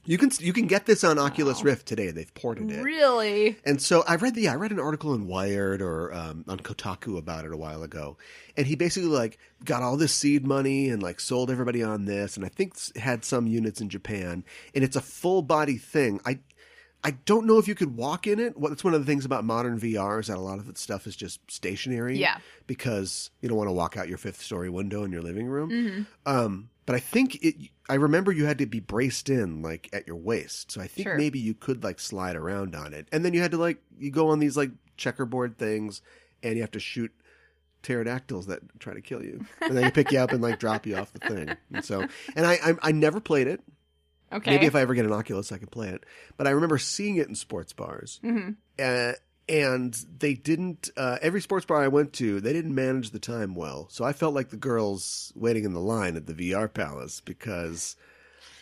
You can get this on Oculus Rift today. They've ported it. Really? And so I read an article in Wired or on Kotaku about it a while ago, and he basically like got all this seed money and like sold everybody on this, and I think had some units in Japan, and it's a full body thing. I don't know if you could walk in it. That's one of the things about modern VR is that a lot of the stuff is just stationary. Yeah. Because you don't want to walk out your 5th story window in your living room. Mm-hmm. But I think I remember you had to be braced in like at your waist. So I think Sure. maybe you could like slide around on it. And then you had to you go on these like checkerboard things and you have to shoot pterodactyls that try to kill you. And then they pick you up and like drop you off the thing. And so, and I never played it. Okay. Maybe if I ever get an Oculus, I can play it. But I remember seeing it in sports bars. Mm-hmm. And they didn't, every sports bar I went to, they didn't manage the time well. So I felt like the girls waiting in the line at the VR Palace because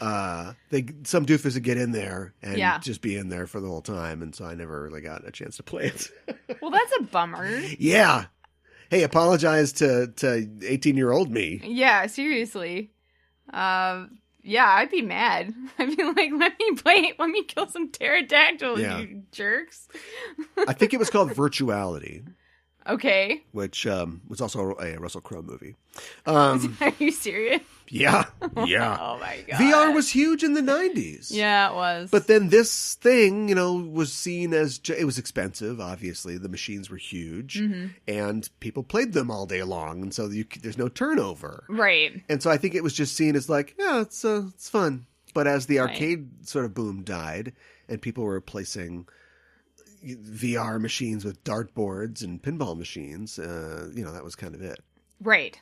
some doofus would get in there and just be in there for the whole time. And so I never really got a chance to play it. Well, that's a bummer. Yeah. Hey, apologize to 18-year-old me. Yeah, seriously. Yeah, I'd be mad. I'd be like, let me kill some pterodactyls, you jerks. I think it was called Virtuality. Okay. Which was also a Russell Crowe movie. Are you serious? Yeah. Oh my god. VR was huge in the 90s. Yeah, it was. But then this thing, was seen as, it was expensive, obviously. The machines were huge. And people played them all day long. And so there's no turnover. Right. And so I think it was just seen as like, yeah, it's fun. But as the arcade sort of boom died and people were replacing VR machines with dartboards and pinball machines, that was kind of it. Right.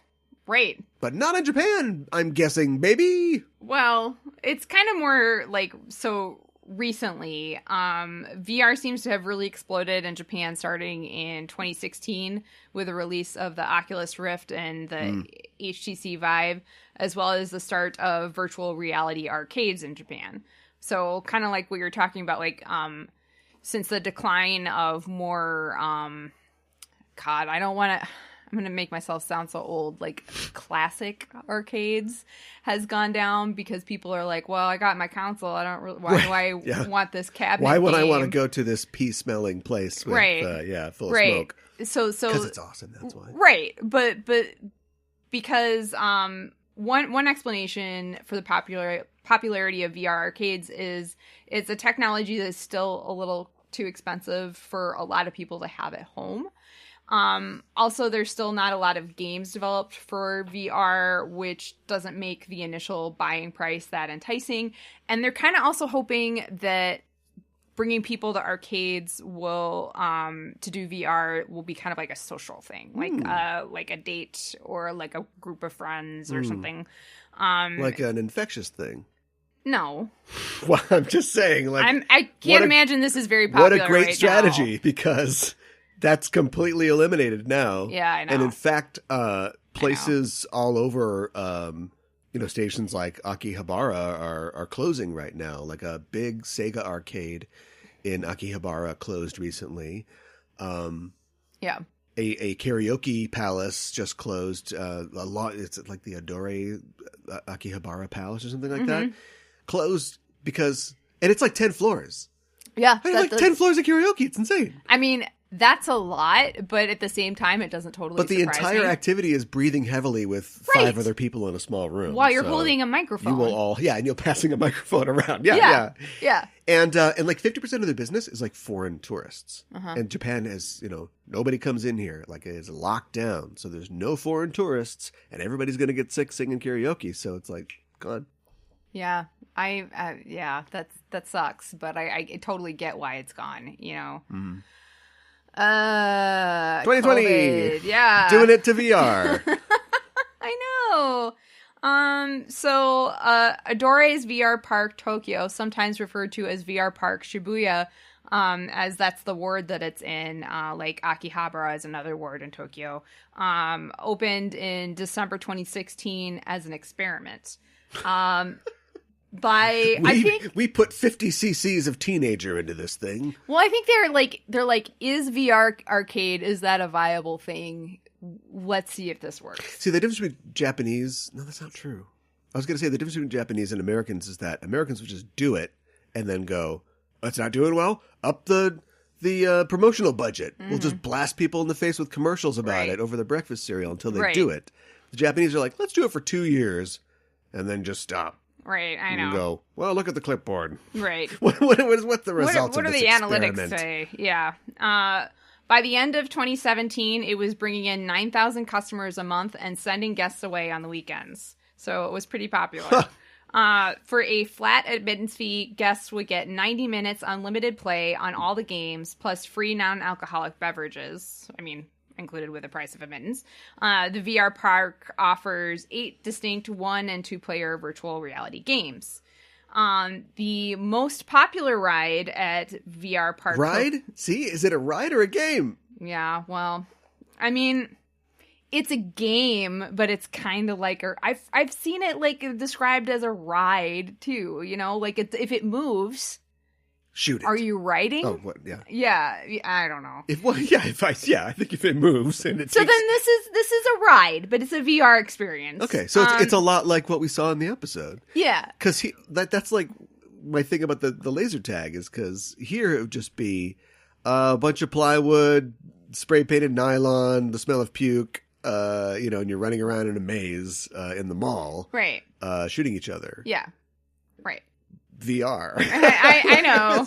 But not in Japan, I'm guessing, baby. Well, it's kind of more like, so recently. VR seems to have really exploded in Japan starting in 2016 with the release of the Oculus Rift and the HTC Vive, as well as the start of virtual reality arcades in Japan. So kind of like what you're talking about, like since the decline of more, God, I don't want to... I'm going to make myself sound so old. Like, classic arcades has gone down because people are like, well, I got my console. I don't really, why do I want this cabinet Why would game? I want to go to this pea-smelling place with, full of smoke? So because it's awesome, that's why. Right. But because one explanation for the popularity of VR arcades is it's a technology that's still a little too expensive for a lot of people to have at home. Also, there's still not a lot of games developed for VR, which doesn't make the initial buying price that enticing. And they're kind of also hoping that bringing people to arcades will, to do VR will be kind of like a social thing, like a date or like a group of friends or something. Like an infectious thing. No. Well, I'm just saying, like, I can't imagine this is very popular. What a great right strategy, now. Because that's completely eliminated now. Yeah, I know. And in fact, places all over, stations like Akihabara are closing right now. Like a big Sega arcade in Akihabara closed recently. Yeah. A karaoke palace just closed. It's like the Adore Akihabara Palace or something like that. Closed because, and it's like 10 floors. Yeah. 10 floors of karaoke. It's insane. I mean, that's a lot, but at the same time, it doesn't totally But the surprise entire me. activity is breathing heavily with 5 other people in a small room. While you're holding a microphone. You will all, and you're passing a microphone around. Yeah. And like 50% of their business is like foreign tourists. And Japan has, nobody comes in here. Like it's locked down. So there's no foreign tourists and everybody's going to get sick singing karaoke. So it's like, gone. Yeah. That sucks. But I totally get why it's gone, 2020. COVID, yeah. Doing it to VR. I know. So Adore's VR Park Tokyo, sometimes referred to as VR Park Shibuya, as that's the ward that it's in, like Akihabara is another ward in Tokyo, opened in December 2016 as an experiment. We put 50 cc's of teenager into this thing. Well, I think they're like, is VR arcade, is that a viable thing? Let's see if this works. See, the difference between Japanese, no, that's not true. I was going to say the difference between Japanese and Americans is that Americans would just do it and then go, that's not doing well, up the promotional budget. We'll just blast people in the face with commercials about it over the breakfast cereal until they do it. The Japanese are like, let's do it for 2 years and then just stop. Right, I know. And go, well, look at the clipboard. Right. What's the results what of this do the experiment? analytics say? Yeah. By the end of 2017, it was bringing in 9,000 customers a month and sending guests away on the weekends. So it was pretty popular. For a flat admittance fee, guests would get 90 minutes unlimited play on all the games, plus free non-alcoholic beverages. I mean, included with the price of admittance. The VR Park offers 8 distinct 1- and 2-player virtual reality games. The most popular ride at VR Park... Ride? See? Is it a ride or a game? Yeah, well, I mean, it's a game, but it's kind of like... I've seen it like described as a ride, too. Like if it moves... Shoot it. Are you riding? Oh, what? Yeah. Yeah, I don't know. I think if it then this is a ride, but it's a VR experience. Okay, so it's a lot like what we saw in the episode. Yeah, because that's like my thing about the laser tag is because here it would just be a bunch of plywood, spray painted nylon, the smell of puke, and you're running around in a maze in the mall, right? Shooting each other. Yeah, right. VR. I know.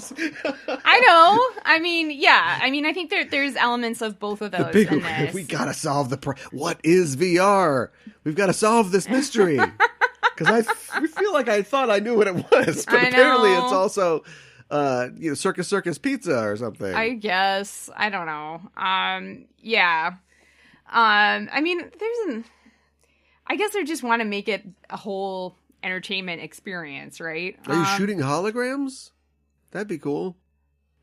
I know. I mean, yeah. I mean, I think there's elements of both of those in this. We gotta solve what is VR? We've got to solve this mystery. Because we feel like I thought I knew what it was, but apparently it's also, Circus Pizza or something. I guess. I don't know. Yeah. I mean, I guess they just want to make it a whole entertainment experience, right? Are you shooting holograms? That'd be cool.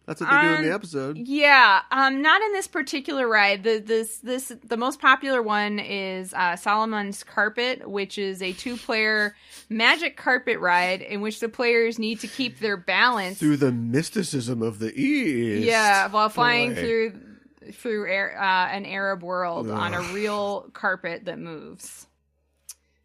That's what they do in the episode. Yeah, not in this particular ride. The most popular one is Solomon's Carpet, which is a 2-player magic carpet ride in which the players need to keep their balance through the mysticism of the East. Yeah, while flying through an Arab world on a real carpet that moves.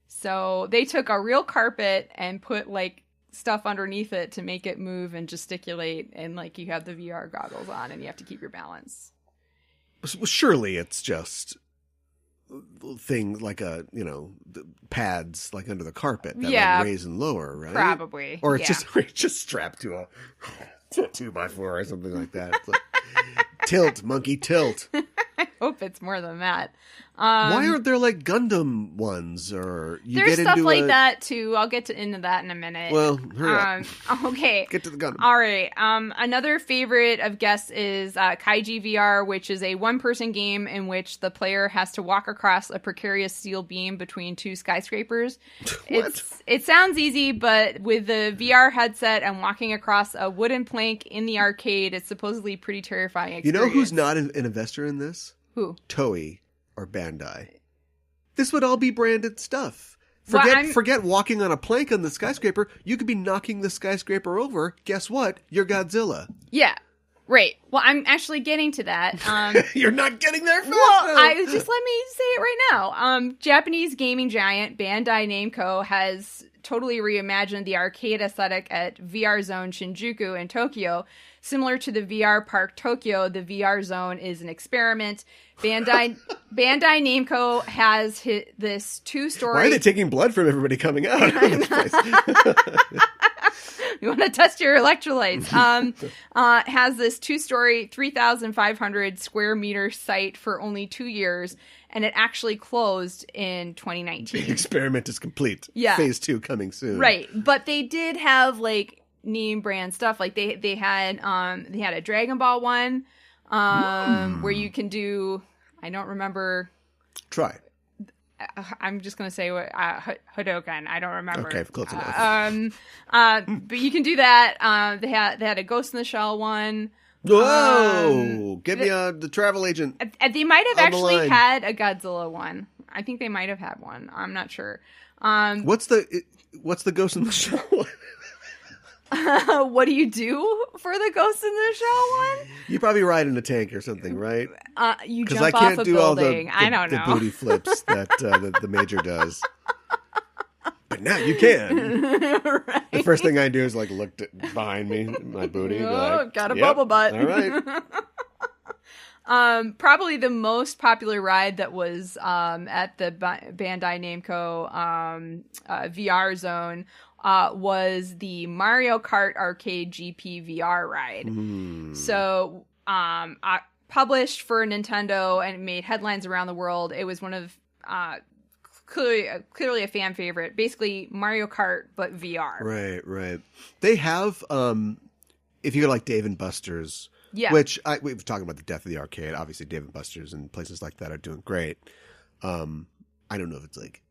So they took a real carpet and put like stuff underneath it to make it move and gesticulate, and like you have the VR goggles on and you have to keep your balance. Well, surely it's just things like pads like under the carpet that like raise and lower, right? Probably. Or it's just strapped to a 2x4 or something like that. It's like, tilt, monkey, tilt. I hope it's more than that. Why aren't there like Gundam ones or there's stuff like that too? I'll get into that in a minute. Well, hurry up. Okay. Get to the Gundam. All right. Another favorite of guests is Kaiji Vr, which is a 1-person game in which the player has to walk across a precarious steel beam between 2 skyscrapers. It sounds easy, but with the VR headset and walking across a wooden plank in the arcade, it's supposedly pretty terrifying experience. You know who's not an investor in this? Who? Toei or Bandai. This would all be branded stuff. Forget walking on a plank on the skyscraper. You could be knocking the skyscraper over. Guess what? You're Godzilla. Yeah. Right. Well, I'm actually getting to that. You're not getting there fast let me say it right now. Japanese gaming giant Bandai Namco has totally reimagined the arcade aesthetic at VR Zone Shinjuku in Tokyo. Similar to the VR Park Tokyo, the VR Zone is an experiment. Bandai Namco has hit this 2-story... Why are they taking blood from everybody coming out? You want to test your electrolytes. Has this 2-story, 3,500 square meter site for only 2 years, and it actually closed in 2019. The experiment is complete. Yeah. Phase 2 coming soon. Right. But they did have, like, name brand stuff. Like, they had a Dragon Ball one, where you can do... I don't remember... Try. I'm just going to say what Hadoken. I don't remember. Okay, close enough. But you can do that. They had a Ghost in the Shell one. Whoa! Get me the travel agent. They might have actually had a Godzilla one. I think they might have had one. I'm not sure. What's the Ghost in the Shell one? What do you do for the Ghost in the Shell one? You probably ride in a tank or something, right? You jump off a building. I don't know. The booty flips that the Major does. But now you can. Right. The first thing I do is like look behind me, my booty. Got a bubble butt. All right. Probably the most popular ride that was at the Bandai Namco VR Zone was the Mario Kart Arcade GP VR ride. So, published for Nintendo and made headlines around the world. It was one of clearly a fan favorite. Basically, Mario Kart but VR. Right. They have, if you go like Dave & Buster's, which we've talked about the death of the arcade. Obviously, Dave & Buster's and places like that are doing great. I don't know if it's like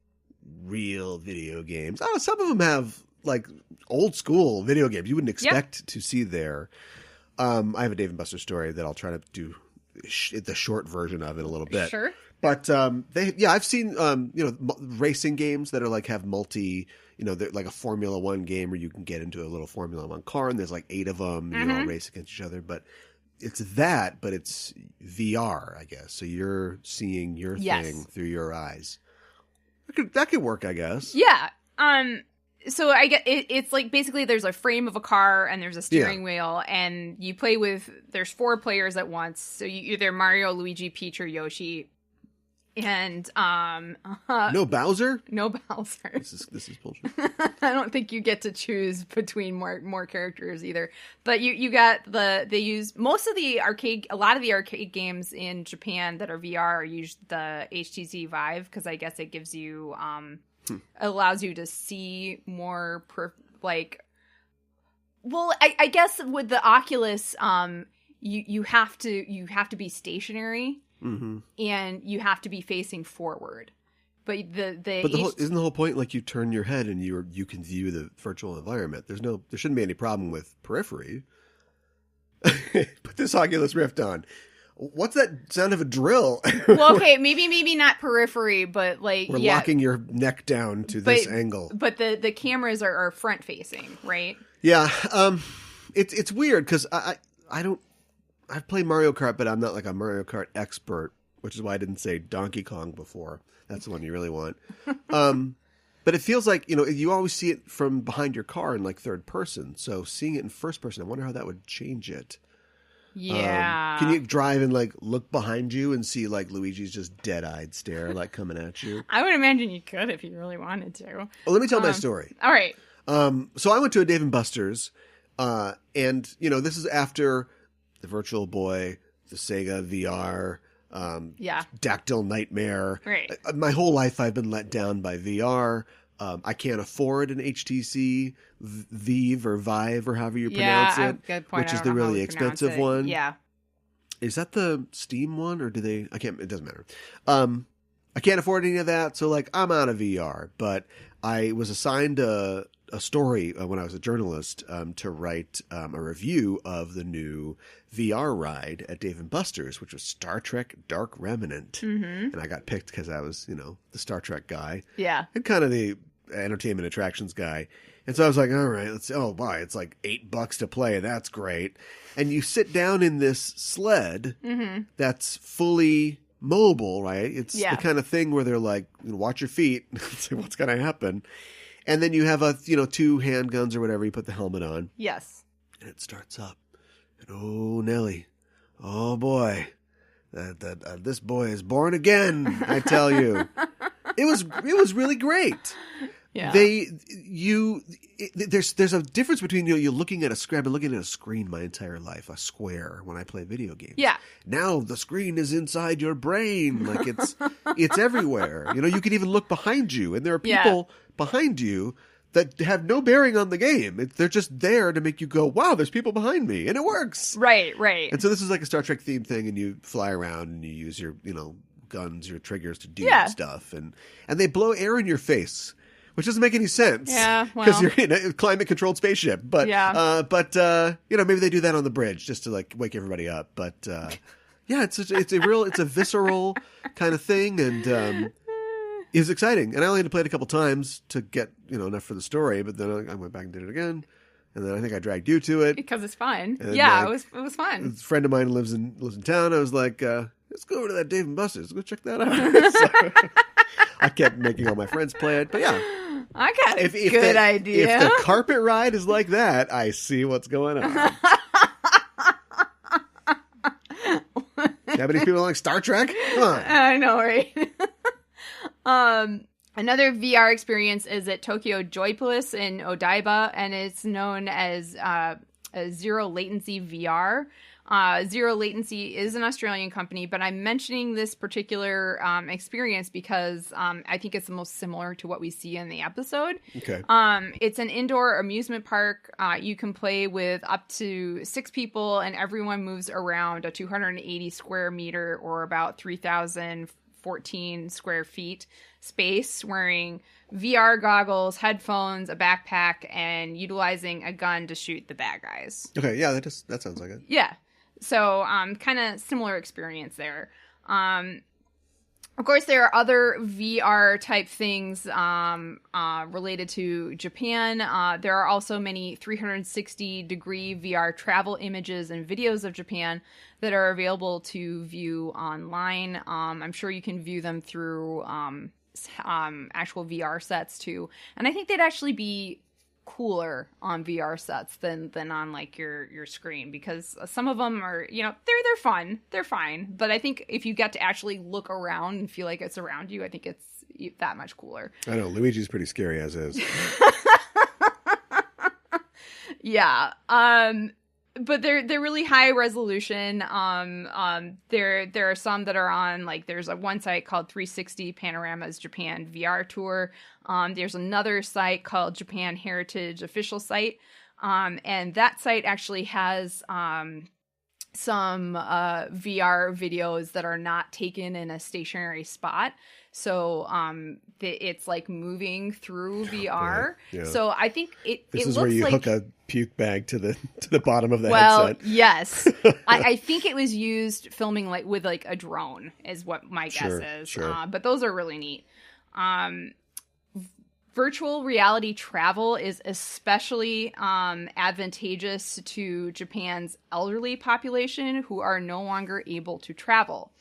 real video games. Oh, some of them have like old school video games you wouldn't expect to see there. I have a Dave & Buster's story that I'll try to do the short version of it a little bit. Sure. But I've seen racing games that are like have multi, they're like a Formula One game where you can get into a little Formula One car and there's like 8 of them. You all race against each other, but it's that, but it's VR, I guess. So you're seeing your thing through your eyes. That could work, I guess. Yeah. So I get it's like basically there's a frame of a car and there's a steering wheel and you play with. There's 4 players at once. So you either Mario, Luigi, Peach, or Yoshi. And no Bowser? No Bowser. This is bullshit. I don't think you get to choose between more characters either. But you got they use a lot of the arcade games in Japan that are VR use the HTC Vive because I guess it gives you allows you to see more I guess with the Oculus you have to be stationary. Mm-hmm. And you have to be facing forward, but isn't the whole point like you turn your head and you can view the virtual environment? There shouldn't be any problem with periphery. Put this Oculus Rift on. What's that sound of a drill? Well, okay, maybe not periphery, but like We're locking your neck down to this angle. But the cameras are front facing, right? Yeah, it's weird because I've played Mario Kart, but I'm not like a Mario Kart expert, which is why I didn't say Donkey Kong before. That's the one you really want. But it feels like, you always see it from behind your car in like third person. So seeing it in first person, I wonder how that would change it. Yeah. Can you drive and like look behind you and see like Luigi's just dead-eyed stare like coming at you? I would imagine you could if you really wanted to. Well, let me tell my story. All right. So I went to a Dave & Buster's, and this is after the Virtual Boy, the Sega VR, Dactyl Nightmare. Right. My whole life I've been let down by VR. I can't afford an HTC Vive or Vive or however you pronounce it, good point. which is the really expensive one. Yeah. Is that the Steam one or I can't, it doesn't matter. I can't afford any of that. So like I'm out of VR, but I was assigned a story when I was a journalist to write a review of the new VR ride at Dave & Buster's, which was Star Trek Dark Remnant. Mm-hmm. And I got picked because I was, the Star Trek guy. Yeah. And kind of the entertainment attractions guy. And so I was like, all right, it's like $8 to play. That's great. And you sit down in this sled that's fully mobile, right? It's the kind of thing where they're like, watch your feet, see what's going to happen. And then you have two handguns or whatever. You put the helmet on. Yes. And it starts up. And oh, Nelly. Oh, boy. This boy is born again, I tell you. It was really great. Yeah. There's a difference between you looking at a screen. I've been looking at a screen my entire life, a square, when I play video games. Yeah. Now the screen is inside your brain, like it's everywhere. You can even look behind you, and there are people behind you that have no bearing on the game. They're just there to make you go, wow, there's people behind me, and it works. Right. And so this is like a Star Trek themed thing, and you fly around and you use your guns, your triggers to do stuff, and they blow air in your face. Which doesn't make any sense. Yeah, well. Because you're in a climate-controlled spaceship. But, maybe they do that on the bridge just to, like, wake everybody up. But, it's a visceral kind of thing. And it was exciting. And I only had to play it a couple times to get, enough for the story. But then I went back and did it again. And then I think I dragged you to it. Because it's fun. And, it was fun. A friend of mine lives in town. I was like, let's go over to that Dave & Buster's. Let's go check that out. So, I kept making all my friends play it. But yeah. I got a good idea. If the carpet ride is like that, I see what's going on. Have any people like Star Trek? Come on. I know, right? Another VR experience is at Tokyo Joypolis in Odaiba, and it's known as Zero Latency VR. Zero Latency is an Australian company, but I'm mentioning this particular experience because I think it's the most similar to what we see in the episode. Okay. It's an indoor amusement park. You can play with up to 6 people, and everyone moves around a 280 square meter or about 3,014 square feet space, wearing VR goggles, headphones, a backpack, and utilizing a gun to shoot the bad guys. Okay, yeah, that sounds like it. Yeah. So, kind of similar experience there. Of course, there are other VR type things related to Japan. There are also many 360-degree VR travel images and videos of Japan that are available to view online. I'm sure you can view them through actual VR sets too. And I think they'd actually be cooler on VR sets than on like your screen, because some of them are, they're fun, they're fine, but I think if you get to actually look around and feel like it's around you, I think it's that much cooler. I know Luigi's pretty scary as is. Yeah. But they're really high resolution. There are some that are on, like, there's one site called 360 Panorama's Japan VR Tour. There's another site called Japan Heritage Official Site. And that site actually has some VR videos that are not taken in a stationary spot. So it's like moving through VR. Yeah. So I think this it is looks where you like, hook a puke bag to the bottom of the well, headset. yes. I think it was used filming like with like a drone is what my guess is. Sure. But those are really neat. Virtual reality travel is especially advantageous to Japan's elderly population who are no longer able to travel.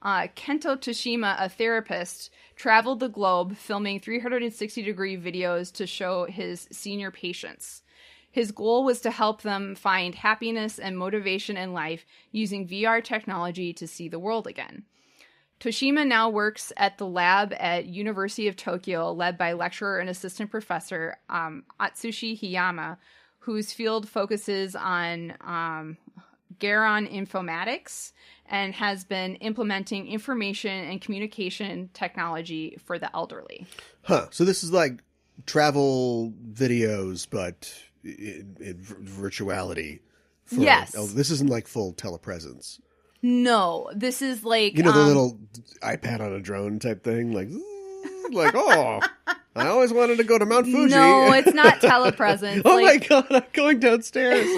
Kento Toshima, a therapist, traveled the globe filming 360-degree videos to show his senior patients. His goal was to help them find happiness and motivation in life using VR technology to see the world again. Toshima now works at the lab at University of Tokyo, led by lecturer and assistant professor Atsushi Hiyama, whose field focuses on gerontechnology and has been implementing information and communication technology for the elderly. So this is like travel videos, but in virtuality. Yes. This isn't like full telepresence. No, this is like... the little iPad on a drone type thing? Like, oh, I always wanted to go to Mount Fuji. No, it's not telepresence. Oh my God, I'm going downstairs.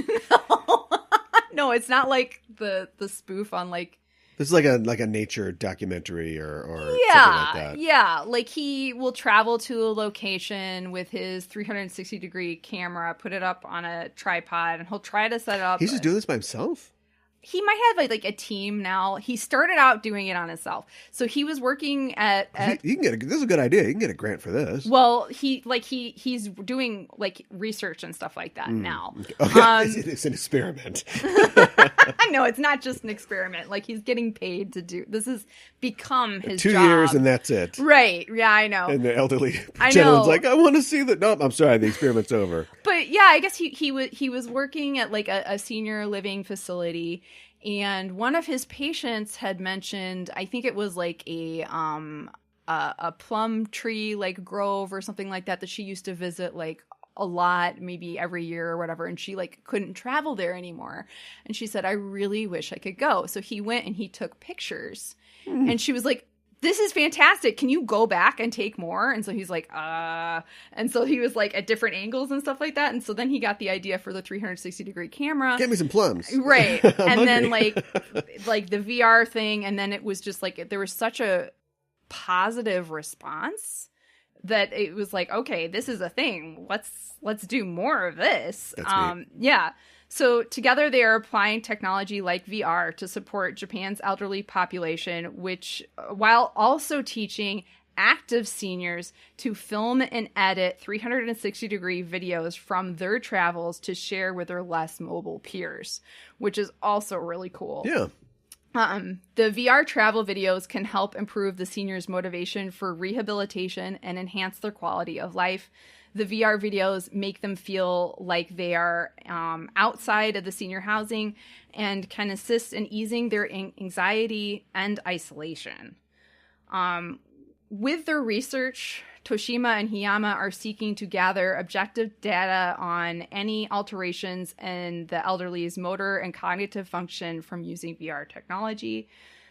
No, it's not like the spoof on like... This is like a nature documentary or something like that. Yeah. Like he will travel to a location with his 360-degree camera, put it up on a tripod, and he'll try to set it up. He's just doing this by himself? He might have like a team now. He started out doing it on himself. So he was working at you can this is a good idea. You can get a grant for this. Well, he's doing like research and stuff like that now. Okay. It's an experiment. No, it's not just an experiment. Like he's getting paid to do this. Has become his 2 job. years and that's it. Right. Yeah, I know. And the elderly gentleman's like, I want to see that. No, I'm sorry. The experiment's over. But yeah, I guess he was working at like a senior living facility. And one of his patients had mentioned, I think it was like a plum tree like grove or something like that she used to visit like a lot, maybe every year or whatever, and she like couldn't travel there anymore. And she said, I really wish I could go. So he went and he took pictures. And she was like, this is fantastic. Can you go back and take more? And so he's like, And so he was like at different angles and stuff like that. And so then he got the idea for the 360-degree camera. Get me some plums. Right. And then like the VR thing. And then it was just like, there was such a positive response that it was like, okay, this is a thing. Let's do more of this. That's neat. Yeah. So together they are applying technology like VR to support Japan's elderly population, which while also teaching active seniors to film and edit 360-degree videos from their travels to share with their less mobile peers, which is also really cool. Yeah. The VR travel videos can help improve the seniors' motivation for rehabilitation and enhance their quality of life. The VR videos make them feel like they are outside of the senior housing and can assist in easing their anxiety and isolation. With their research, Toshima and Hiyama are seeking to gather objective data on any alterations in the elderly's motor and cognitive function from using VR technology.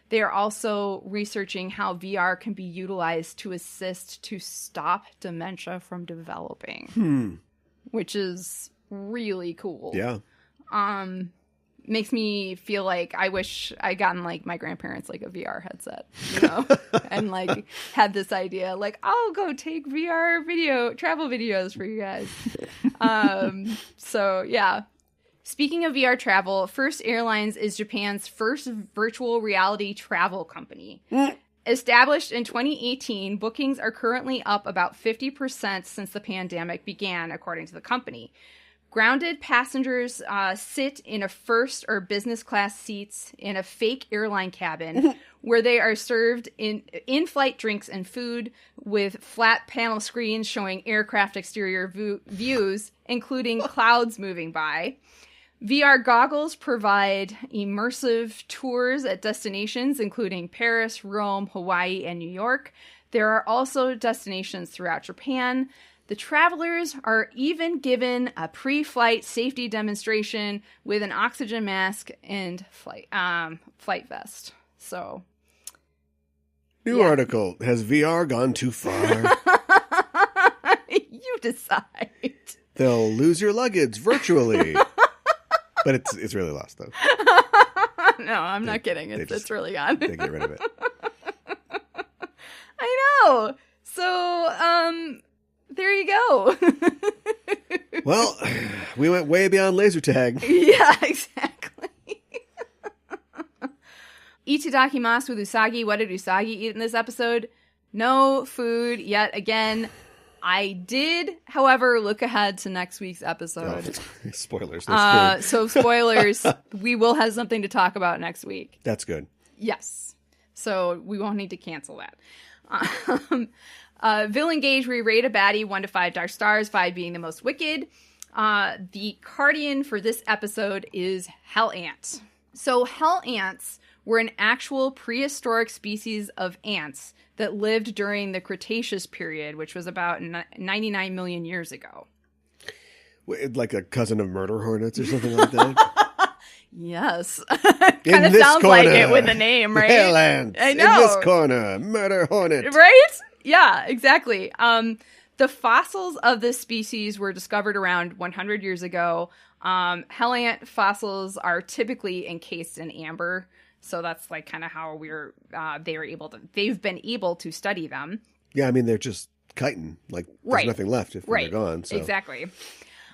They are also researching how VR can be utilized to assist to stop dementia from developing, which is really cool. Yeah. Makes me feel like I wish I gotten like my grandparents like a VR headset, you know, and like had this idea like I'll go take VR travel videos for you guys. So yeah. Speaking of VR travel, First Airlines is Japan's first virtual reality travel company. Established in 2018, bookings are currently up about 50% since the pandemic began, according to the company. Grounded passengers sit in a first or business class seats in a fake airline cabin where they are served in-flight drinks and food with flat panel screens showing aircraft exterior views, including clouds moving by. VR goggles provide immersive tours at destinations including Paris, Rome, Hawaii, and New York. There are also destinations throughout Japan. The travelers are even given a pre-flight safety demonstration with an oxygen mask and flight vest. So, New article. Has VR gone too far? You decide. They'll lose your luggage virtually. But it's really lost, though. No, I'm not kidding. It's really gone. They get rid of it. I know. So, there you go. Well, we went way beyond laser tag. Yeah, exactly. Itadakimasu with Usagi. What did Usagi eat in this episode? No food yet again. I did, however, look ahead to next week's episode. Oh, spoilers. So spoilers, we will have something to talk about next week. That's good. Yes. So we won't need to cancel that. Villain gauge, we rate a baddie 1 to 5 dark stars, 5 being the most wicked. The Cardian for this episode is Hell Ant. So Hell Ants were an actual prehistoric species of ants that lived during the Cretaceous period, which was about 99 million years ago. Like a cousin of murder hornets or something like that? Yes. Kind of sounds corner, like it with the name, right? Hell ants. I know. In this corner, murder hornet. Right? Yeah, exactly. The fossils of this species were discovered around 100 years ago. Hell ant fossils are typically encased in amber. So that's like kind of how they've been able to study them. Yeah, I mean, they're just chitin. Like, there's nothing left if they're gone. So. Exactly.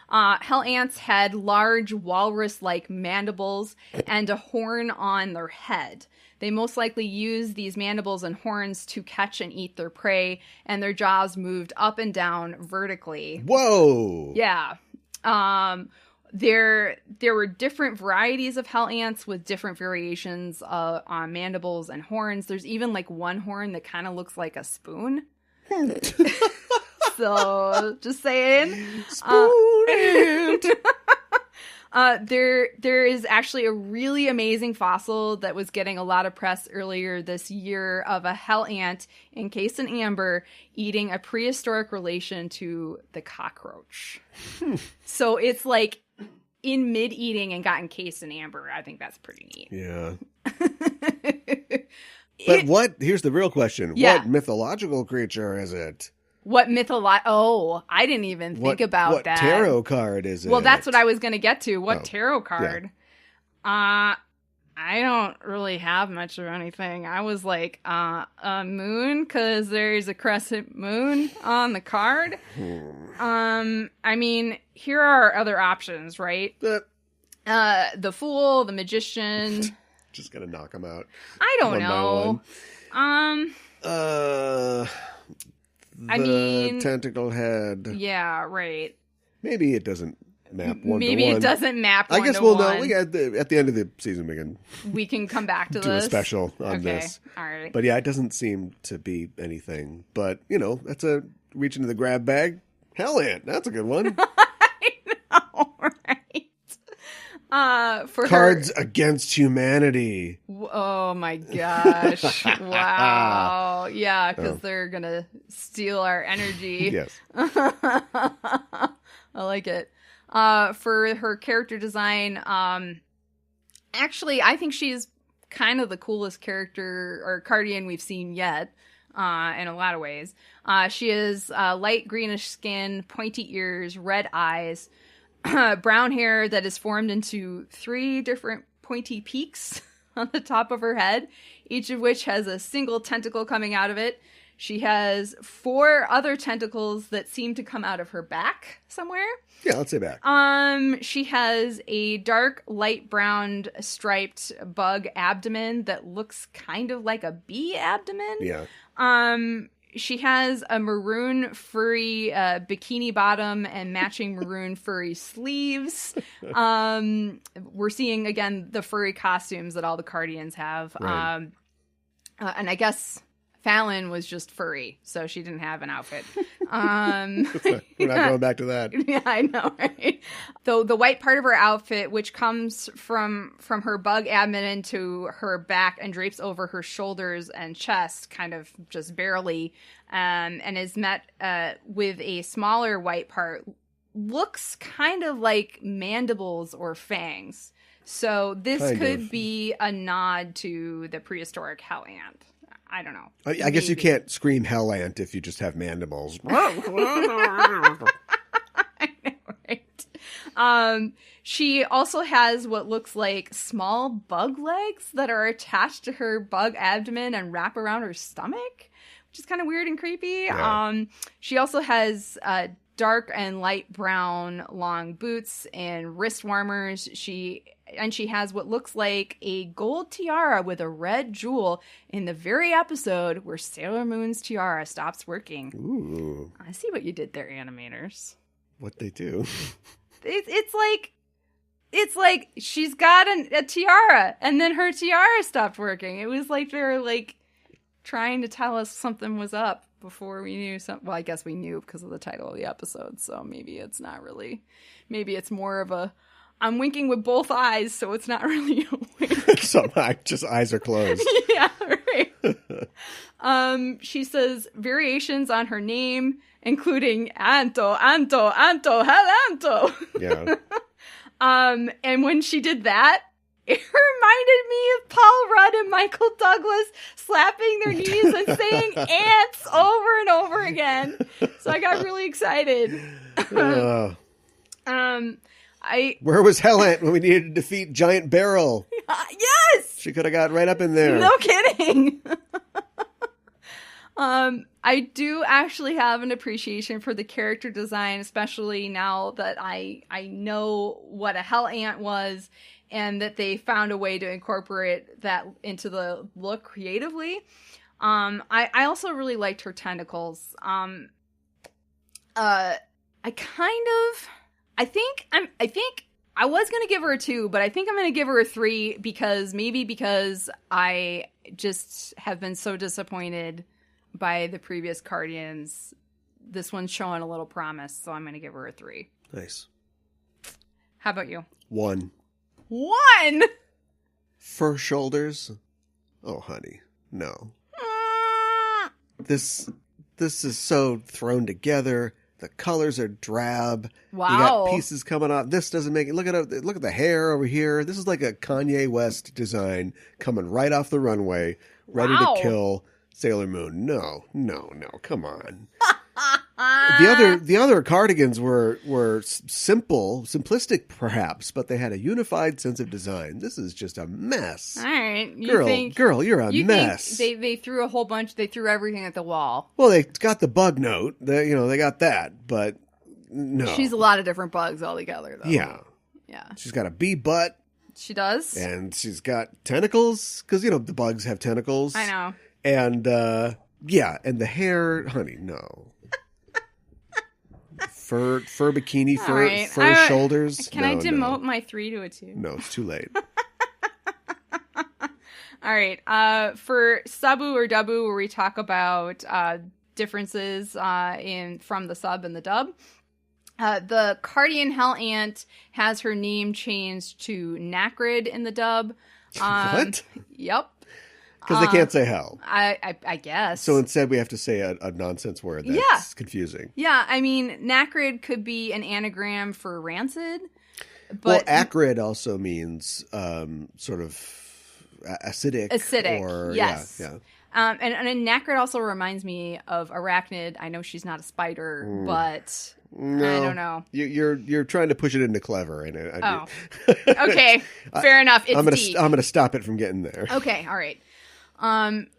Hell ants had large walrus-like mandibles and a horn on their head. They most likely used these mandibles and horns to catch and eat their prey, and their jaws moved up and down vertically. Whoa! Yeah. There were different varieties of hell ants with different variations on mandibles and horns. There's even like one horn that kind of looks like a spoon. So, just saying. Spoon. There is actually a really amazing fossil that was getting a lot of press earlier this year of a hell ant encased in amber eating a prehistoric relation to the cockroach. So it's like in mid-eating and got encased in amber. I think that's pretty neat. Yeah. But here's the real question. Yeah. What mythological creature is it? What Oh, I didn't even think about that. What tarot card is it? Well, that's what I was going to get to. What tarot card? Yeah. I don't really have much of anything. I was like, a moon, because there's a crescent moon on the card. I mean, here are other options, right? The Fool, the Magician. Just gonna knock them out. I don't know. I mean, tentacle head. Yeah, right. Maybe it doesn't map one to one. Maybe it doesn't map one to one. I guess we'll know. At the end of the season, we can come back to do this. a special on this. All right. But yeah, it doesn't seem to be anything. But, that's a reach into the grab bag. Hell ant. That's a good one. I know, right? For Cards Against Humanity. Oh my gosh. Wow. Yeah, because they're going to steal our energy. Yes. I like it. For her character design, actually, I think she's kind of the coolest character or Cardian we've seen yet, in a lot of ways. She has light greenish skin, pointy ears, red eyes, brown hair that is formed into 3 different pointy peaks on the top of her head, each of which has a single tentacle coming out of it. She has 4 other tentacles that seem to come out of her back somewhere. Yeah, let's say back. She has a dark, light brown striped bug abdomen that looks kind of like a bee abdomen. Yeah. She has a maroon furry bikini bottom and matching maroon furry sleeves. We're seeing, again, the furry costumes that all the Cardians have. Right. And I guess Fallon was just furry, so she didn't have an outfit. We're not going back to that. Yeah, I know, right? Though the white part of her outfit, which comes from her bug abdomen to her back and drapes over her shoulders and chest, kind of just barely, and is met with a smaller white part, looks kind of like mandibles or fangs. So this could be a nod to the prehistoric hell ant. I don't know. I guess you can't scream hell ant if you just have mandibles. I know, right? She also has what looks like small bug legs that are attached to her bug abdomen and wrap around her stomach, which is kind of weird and creepy. Yeah. She also has dark and light brown long boots and wrist warmers. She has what looks like a gold tiara with a red jewel in the very episode where Sailor Moon's tiara stops working. Ooh. I see what you did there, animators. What they do. It's like she's got a tiara and then her tiara stopped working. It was like they were like trying to tell us something was up before we knew something. Well, I guess we knew because of the title of the episode, so maybe it's not really. Maybe it's more of a I'm winking with both eyes, so it's not really a wink. Some just eyes are closed. Yeah, right. She says variations on her name, including Anto, Hell Anto. Yeah. And when she did that, it reminded me of Paul Rudd and Michael Douglas slapping their knees and saying ants over and over again. So I got really excited. Where was Hell Ant when we needed to defeat Giant Barrel? Yes! She could have got right up in there. No kidding. I do actually have an appreciation for the character design, especially now that I know what a Hell Ant was and that they found a way to incorporate that into the look creatively. I also really liked her tentacles. I think I was going to give her a 2, but I think I'm going to give her a 3 because I just have been so disappointed by the previous Guardians. This one's showing a little promise, so I'm going to give her a 3. Nice. How about you? 1. 1? Fur shoulders? Oh, honey, no. This is so thrown together. The colors are drab. Wow. You got pieces coming off. This doesn't make it. Look at the hair over here. This is like a Kanye West design coming right off the runway, ready to kill Sailor Moon. No. Come on. The other cardigans were simplistic perhaps, but they had a unified sense of design. This is just a mess. All right, girl, you're a mess. They threw a whole bunch. They threw everything at the wall. Well, they got the bug note. They got that, but no. She's a lot of different bugs altogether, though. Yeah. She's got a bee butt. She does, and she's got tentacles because the bugs have tentacles. I know. And and the hair, honey, no. Fur bikini, fur shoulders. Can I demote my 3 to a 2? No, it's too late. All right. For Sabu or Dabu, where we talk about differences from the sub and the dub, the Cardian Hell Ant has her name changed to Nacrid in the dub. What? Yep. Because they can't say hell. I guess. So instead we have to say a nonsense word that's confusing. Yeah, I mean, Nacrid could be an anagram for rancid. But well, acrid also means sort of acidic. Acidic, yes. Yeah. And Nacrid also reminds me of Arachnid. I know she's not a spider, but... No, I don't know. You're trying to push it into clever, and okay, fair enough. It's I'm gonna stop it from getting there. Okay, all right.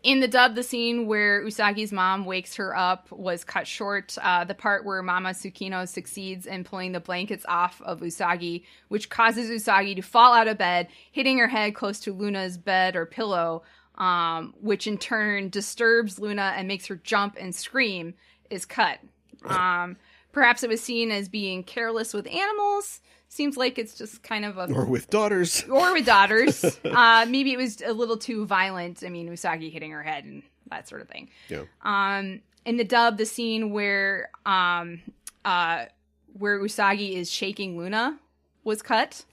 In the dub, the scene where Usagi's mom wakes her up was cut short. The part where Mama Tsukino succeeds in pulling the blankets off of Usagi, which causes Usagi to fall out of bed, hitting her head close to Luna's bed or pillow, which in turn disturbs Luna and makes her jump and scream, is cut. Perhaps it was seen as being careless with animals. Seems like it's just kind of or with daughters. Maybe it was a little too violent. I mean, Usagi hitting her head and that sort of thing. Yeah. In the dub, the scene where Usagi is shaking Luna was cut.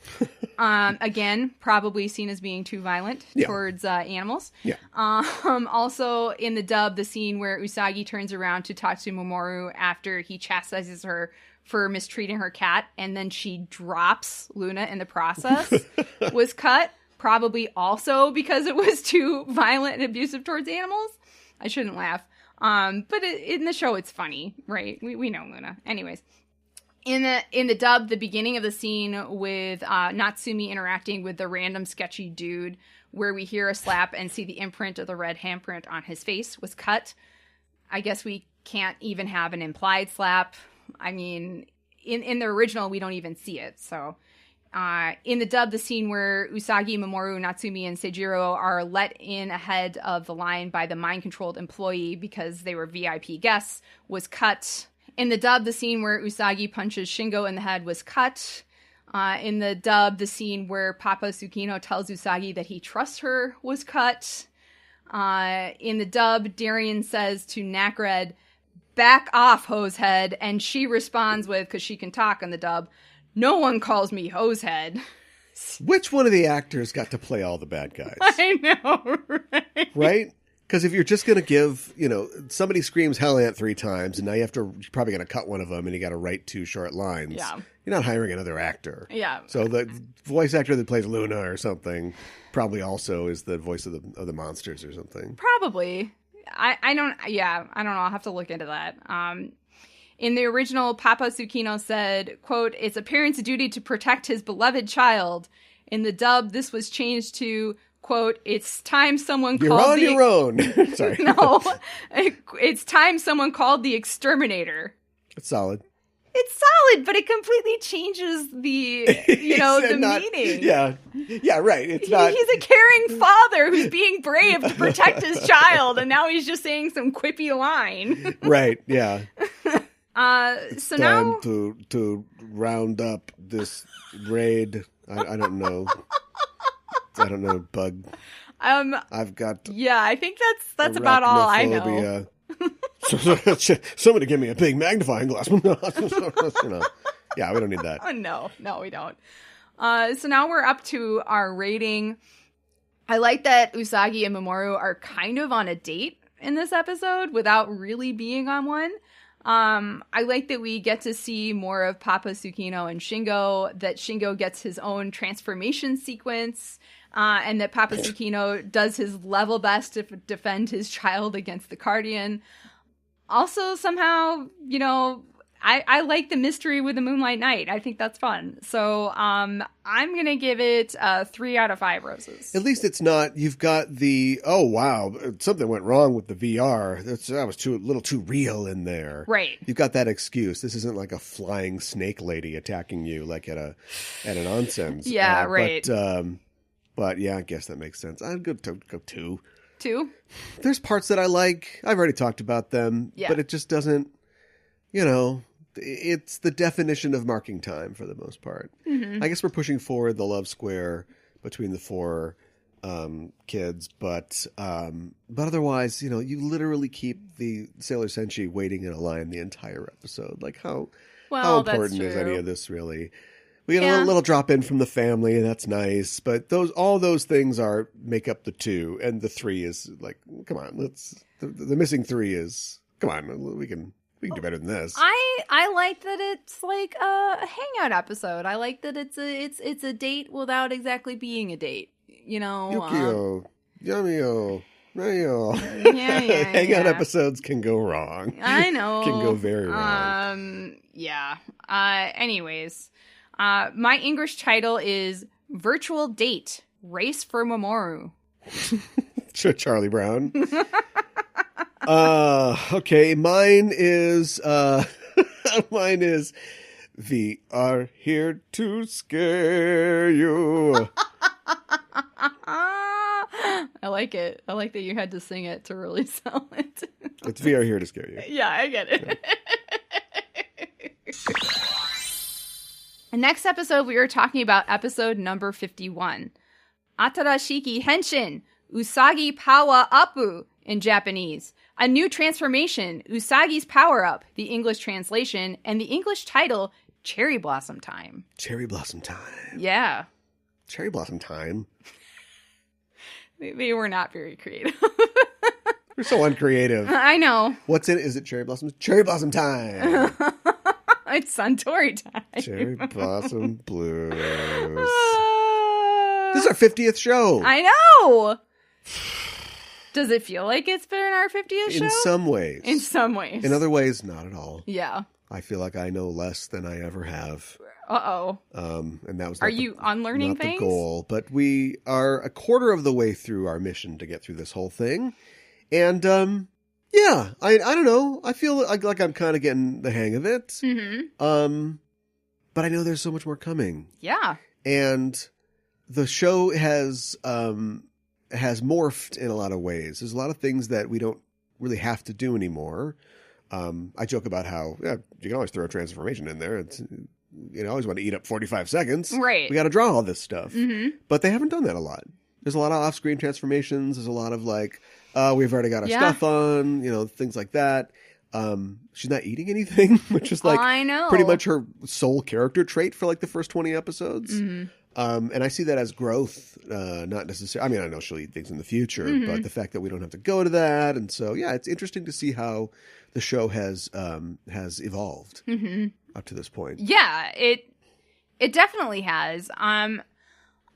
Again, probably seen as being too violent towards animals. Yeah. Also, in the dub, the scene where Usagi turns around to talk to Mamoru after he chastises her for mistreating her cat, and then she drops Luna in the process, was cut. Probably also because it was too violent and abusive towards animals. I shouldn't laugh. But in the show, it's funny, right? We know Luna. Anyways. In the dub, the beginning of the scene with Natsumi interacting with the random sketchy dude, where we hear a slap and see the imprint of the red handprint on his face, was cut. I guess we can't even have an implied slap. I mean, in the original, we don't even see it. So, in the dub, the scene where Usagi, Mamoru, Natsumi, and Seijiro are let in ahead of the line by the mind-controlled employee because they were VIP guests was cut. In the dub, the scene where Usagi punches Shingo in the head was cut. In the dub, the scene where Papa Tsukino tells Usagi that he trusts her was cut. In the dub, Darien says to Nakred, "Back off, hosehead," and she responds with, because she can talk in the dub, "No one calls me hosehead." Which one of the actors got to play all the bad guys? I know, right? Right? Because if you're just going to give, somebody screams hell ant 3 times, and now you're probably going to cut one of them, and you got to write 2 short lines. Yeah. You're not hiring another actor. Yeah. So the voice actor that plays Luna or something probably also is the voice of the monsters or something. Probably. I don't know. I'll have to look into that. In the original, Papa Tsukino said, quote, "It's a parent's duty to protect his beloved child." In the dub, this was changed to, quote, "It's time someone You're called on your own." Sorry. No. It's time someone called the exterminator. It's solid. It's solid, but it completely changes the, the meaning. Yeah. Yeah, right. It's not. He's a caring father who's being brave to protect his child, and now he's just saying some quippy line. Right, yeah. So time now to round up this raid. I don't know. I don't know, bug. I've got. Yeah, I think that's about all I know. Somebody give me a big magnifying glass. Yeah, we don't need that. Oh, no, we don't. So now we're up to our rating. I like that Usagi and Mamoru are kind of on a date in this episode without really being on one. I like that we get to see more of Papa Tsukino and Shingo, that Shingo gets his own transformation sequence, and that Papa Tsukino does his level best to defend his child against the Guardian. Also, somehow, I like the mystery with the Moonlight Knight. I think that's fun. So, I'm going to give it 3 out of 5 roses. At least it's not, you've got the, oh, wow, something went wrong with the VR. That was a little too real in there. Right. You've got that excuse. This isn't like a flying snake lady attacking you like at an onsen's. Yeah, right. But yeah, I guess that makes sense. I'd go 2. 2? There's parts that I like. I've already talked about them. Yeah. But it just doesn't, it's the definition of marking time for the most part. Mm-hmm. I guess we're pushing forward the love square between the 4 kids, but otherwise, you literally keep the Sailor Senshi waiting in a line the entire episode. Like how important is any of this really? We get a little drop in from the family, and that's nice. But all those things make up the 2, and the 3 is like, come on, the missing 3 is, come on, we can do better than this. I like that it's like a hangout episode. I like that it's a date without exactly being a date. Yukio, Yamio, Nayo. Yeah. Hangout episodes can go wrong. I know. Can go very wrong. Yeah. Anyways, my English title is Virtual Date, Race for Mamoru. Charlie Brown. Okay, mine is We Are Here to Scare You. I like it. I like that you had to sing it to really sell it. It's We Are Here to Scare You. Yeah, I get it. Next episode, we are talking about episode number 51. Atarashiki Henshin, Usagi Power Apu in Japanese. A new transformation, Usagi's power-up, the English translation, and the English title, Cherry Blossom Time. Cherry Blossom Time. Yeah. Cherry Blossom Time. They were not very creative. We're so uncreative. I know. What's in it? Is it Cherry Blossom? Cherry Blossom Time. It's Suntory time. Cherry Blossom Blues. This is our 50th show. I know. Does it feel like it's been our 50th show? In some ways. In some ways. In other ways, not at all. Yeah. I feel like I know less than I ever have. Uh-oh. And that was Are you unlearning not things? the goal, but we are a quarter of the way through our mission to get through this whole thing. And, yeah, I don't know. I feel like I'm kind of getting the hang of it. Mm-hmm. But I know there's so much more coming. Yeah. And the show has morphed in a lot of ways. There's a lot of things that we don't really have to do anymore. I joke about how you can always throw a transformation in there. It's, I always want to eat up 45 seconds. Right. We got to draw all this stuff. Mm-hmm. But they haven't done that a lot. There's a lot of off-screen transformations. There's a lot of like, we've already got our stuff on, things like that. She's not eating anything, which is like I know. pretty much her sole character trait for like the first 20 episodes. Mm-hmm. And I see that as growth, not necessarily. I mean, I know she'll eat things in the future, Mm-hmm. but the fact that we don't have to go to that, and so yeah, it's interesting to see how the show has evolved up to this point. Yeah, it definitely has.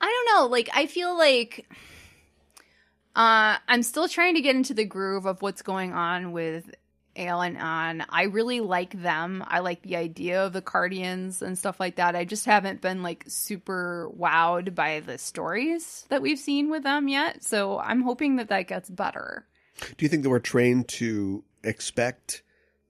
I don't know. Like, I feel like I'm still trying to get into the groove of what's going on with Ale and An. I really like them. I like the idea of the Cardians and stuff like that. I just haven't been like super wowed by the stories that we've seen with them yet. So I'm hoping that gets better. Do you think that we're trained to expect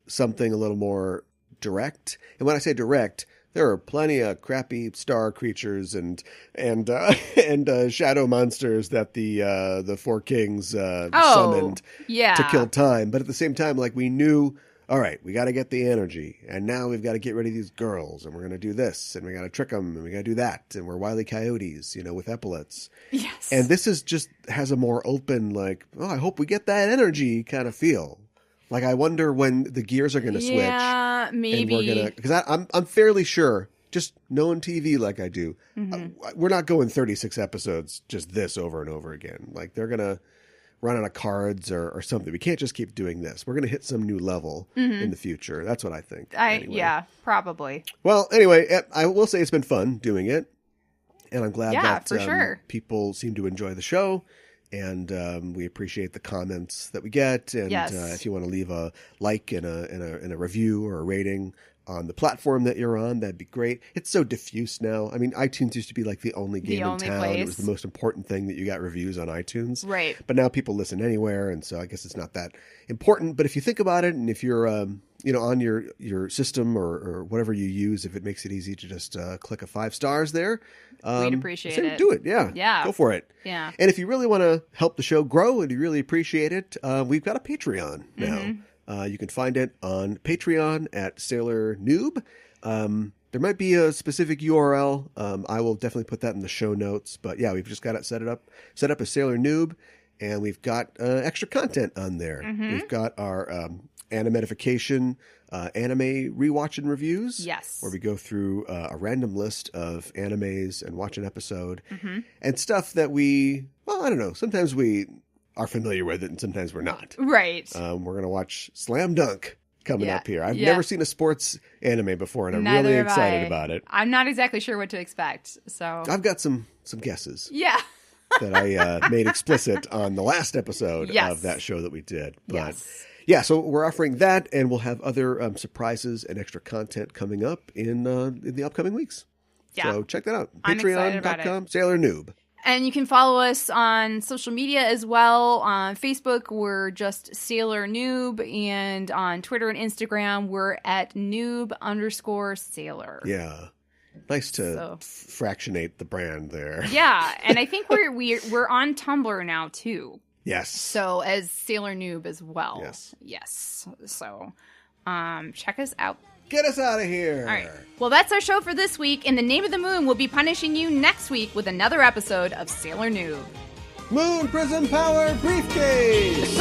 something a little more direct? And when I say direct, there are plenty of crappy star creatures and shadow monsters that the Four Kings summoned to kill time. But at the same time, like, we knew, all right, we got to get the energy, and now we've got to get rid of these girls, and we're going to do this, and we got to trick them, and we got to do that, and we're Wile E. Coyotes, with epaulets. Yes. And this is just has a more open, like, I hope we get that energy kind of feel. Like, I wonder when the gears are going to switch. Yeah, maybe. And we're gonna, because I'm fairly sure, just knowing TV like I do, we're not going 36 episodes just this over and over again. Like, they're going to run out of cards or something. We can't just keep doing this. We're going to hit some new level in the future. That's what I think. Anyway. Yeah, probably. Well, anyway, I will say it's been fun doing it. And I'm glad that for sure. people seem to enjoy the show. And we appreciate the comments that we get. And if you want to leave a like and a review or a rating on the platform that you're on, that'd be great. It's so diffuse now. I mean, iTunes used to be like the only game in town. Place. It was the most important thing that you got reviews on iTunes. Right. But now people listen anywhere, and so I guess it's not that important. But if you think about it, and if you're on your system or whatever you use, if it makes it easy to just click a 5 stars there, we'd appreciate it. Do it, yeah. Go for it. Yeah. And if you really want to help the show grow and you really appreciate it, we've got a Patreon now. You can find it on Patreon at Sailor Noob. There might be a specific URL. I will definitely put that in the show notes. But yeah, we've just got it set up as Sailor Noob, and we've got extra content on there. We've got our Animetification anime rewatch and reviews. Yes. Where we go through a random list of animes and watch an episode. And stuff that I don't know, sometimes we are familiar with it and sometimes we're not. Right. We're going to watch Slam Dunk coming up here. I've never seen a sports anime before, and I'm really excited about it. I'm not exactly sure what to expect, so I've got some guesses. Yeah. that I made explicit on the last episode of that show that we did. But yeah, so we're offering that, and we'll have other surprises and extra content coming up in the upcoming weeks. Yeah. So check that out. Patreon.com, Sailor Noob. And you can follow us on social media as well. On Facebook, we're just Sailor Noob. And on Twitter and Instagram, we're at noob_sailor. Yeah. Nice to fractionate the brand there. Yeah. And I think we're on Tumblr now, too. Yes. So as Sailor Noob as well. Yes. So check us out. Get us out of here. All right. Well, that's our show for this week. In the name of the moon, we'll be punishing you next week with another episode of Sailor Noob. Moon Prism Power Briefcase!